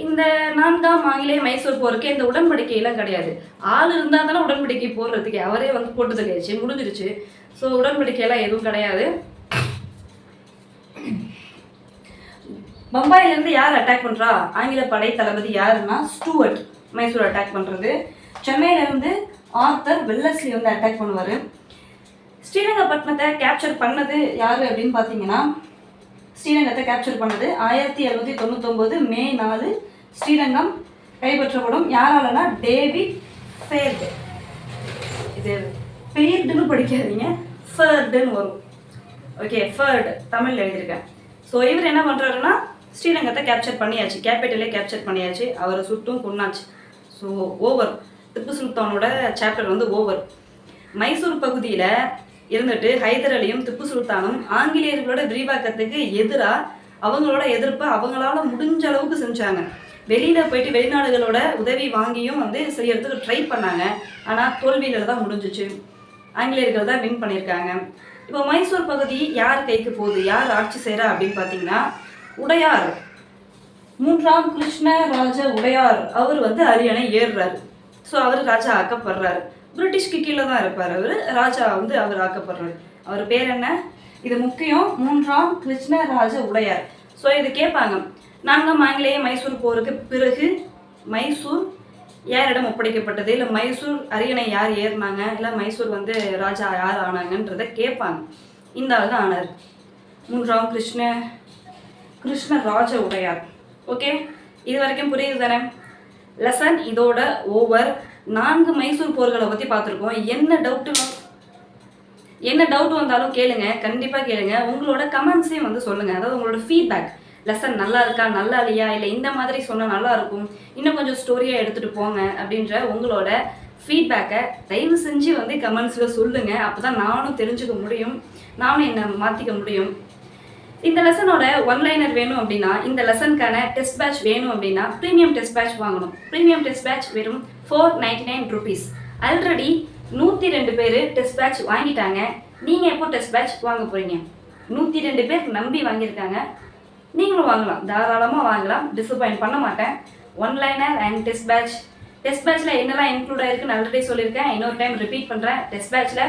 இந்த 4ஆம் ஆங்கிலேய மைசூர் போருக்கு இந்த உடன்படிக்கையெல்லாம் கிடையாது. ஆள் இருந்தால் தானே உடன்படிக்கை போடுறதுக்கு, அவரே வந்து போட்டு தெரியாச்சு, முடிஞ்சிருச்சு. ஸோ உடன்படிக்கையெல்லாம் எதுவும் கிடையாது. பம்பாயிலேருந்து யார் அட்டாக் பண்ணுறா? ஆங்கில படை தளபதி யாருன்னா ஸ்டூவர்ட் மைசூர் அட்டாக் பண்ணுறது. சென்னையிலேருந்து ஆர்தர் வெல்லஸ்லி வந்து அட்டாக் பண்ணுவார். ஸ்ரீரங்கப்பட்டினத்தை கேப்சர் பண்ணது யார் அப்படின்னு பார்த்தீங்கன்னா, ஸ்ரீரங்கத்தை கேப்சர் பண்ணது 1799 மே 4 ஸ்ரீரங்கம் கைப்பற்றப்படும். யாராலனா டேவிட் ஃபேர்டு. இது ஃபேர்டுன்னு படிக்காதீங்க, ஃபேர்டுன்னு வரும். ஓகே, ஃபேர்டு தமிழ் எழுதியிருக்கேன். ஸோ இவர் என்ன பண்ணுறாருன்னா ஸ்ரீரங்கத்தை கேப்சர் பண்ணியாச்சு, கேபிட்டலே கேப்சர் பண்ணியாச்சு, அவரை சுட்டும் கொன்னாச்சு. ஸோ ஓவர், திப்பு சுல்தானோட சாப்டர் வந்து ஓவர். மைசூர் பகுதியில் இருந்துட்டு ஹைதர் அலியும் திப்பு சுல்தானும் ஆங்கிலேயர்களோட விரிவாக்கத்துக்கு எதிராக அவங்களோட எதிர்ப்பை அவங்களால முடிஞ்ச அளவுக்கு செஞ்சாங்க. வெளியில் போயிட்டு வெளிநாடுகளோட உதவி வாங்கியும் வந்து செய்யறதுக்கு ட்ரை பண்ணாங்க. ஆனால் தோல்வியில் தான் முடிஞ்சிச்சு, ஆங்கிலேயர்கள் தான் வின் பண்ணியிருக்காங்க. இப்போ மைசூர் பகுதி யார் கைக்கு போகுது, யார் ஆட்சி செய்கிறா அப்படின்னு பார்த்தீங்கன்னா உடையார், 3ஆம் கிருஷ்ணராஜ உடையார். அவர் வந்து அரியணை ஏறுறாரு. ஸோ அவர் ராஜா ஆக்கப்படுறாரு. பிரிட்டிஷ்க்கு கீழே தான் இருப்பார் அவர், ராஜா வந்து அவர் ஆக்கப்படுறாரு. அவர் பேர் என்ன? இது முக்கியம், 3ஆம் கிருஷ்ணராஜ உடையார். ஸோ இது கேட்பாங்க, 4ஆம் ஆங்கிலேய மைசூர் போருக்கு பிறகு மைசூர் யாரிடம் ஒப்படைக்கப்பட்டது, இல்லை மைசூர் அரியணை யார் ஏறினாங்க, இல்லை மைசூர் வந்து ராஜா யார் ஆனாங்கன்றதை கேட்பாங்க. இந்த ஆள் தான் ஆனார், 3ஆம் கிருஷ்ணராஜ உடையார். ஓகே, இது வரைக்கும் புரியுது தானே? லெசன் இதோட ஓவர். 4 மைசூர் போர்களை பற்றி பார்த்துருக்கோம். என்ன டவுட் வந்தாலும் கேளுங்க, கண்டிப்பாக கேளுங்க. உங்களோட கமெண்ட்ஸையும் வந்து சொல்லுங்கள், அதாவது உங்களோட ஃபீட்பேக். லெசன் நல்லா இருக்கா, நல்லா இல்லையா, இல்லை இந்த மாதிரி சொன்னால் நல்லா இருக்கும், இன்னும் கொஞ்சம் ஸ்டோரியாக எடுத்துகிட்டு போங்க அப்படின்ற உங்களோட ஃபீட்பேக்கை தயவு செஞ்சு வந்து கமெண்ட்ஸில் சொல்லுங்கள். அப்போ தான் நானும் தெரிஞ்சுக்க முடியும், நானும் என்னை மாற்றிக்க முடியும். இந்த லெசனோட ஒன்லைனர் வேணும் அப்படின்னா, இந்த லெசனுக்கான டெஸ்ட் பேட்ச் வேணும் அப்படின்னா ப்ரீமியம் டெஸ்ட் பேட்ச் வாங்கணும். ப்ரீமியம் டெஸ்ட் பேட்ச் வெறும் 499 rupees. ஆல்ரெடி 102 பேர் டெஸ்ட் பேட்ச் வாங்கிட்டாங்க. நீங்கள் எப்போ டெஸ்ட் பேட்ச் வாங்க போகிறீங்க? 102 பேர் நம்பி வாங்கியிருக்காங்க, நீங்களும் வாங்கலாம், தாராளமாக வாங்கலாம், டிசப்பாயின்ட் பண்ண மாட்டேன். ஒன்லைனர் அண்ட் டெஸ்ட் பேட்ச்சில் என்னெல்லாம் இன்க்ளூட் ஆகிருக்குன்னு ஆல்ரெடி சொல்லியிருக்கேன், இன்னொரு டைம் ரிப்பீட் பண்ணுறேன். டெஸ்ட் பேட்ச்சில்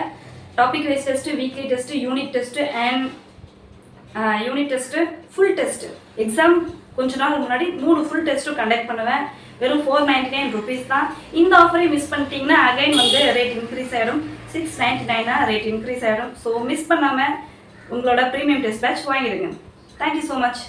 topic wise test, weekly test, unit test and unit test, full test. Exam கொஞ்ச நாள் முன்னாடி 3 ஃபுல் டெஸ்ட்டும் கண்டக்ட் பண்ணுவேன். வெறும் 499 rupees தான். இந்த ஆஃபரை மிஸ் பண்ணிட்டீங்கன்னா அகைன் வந்து ரேட் இன்க்ரீஸ் ஆகிடும், 699 ரேட் இன்க்ரீஸ் ஆகிடும். ஸோ மிஸ் பண்ணாமல் உங்களோட ப்ரீமியம் டெஸ்ட் பேட்ச் வாங்கிடுங்க. Thank you so much.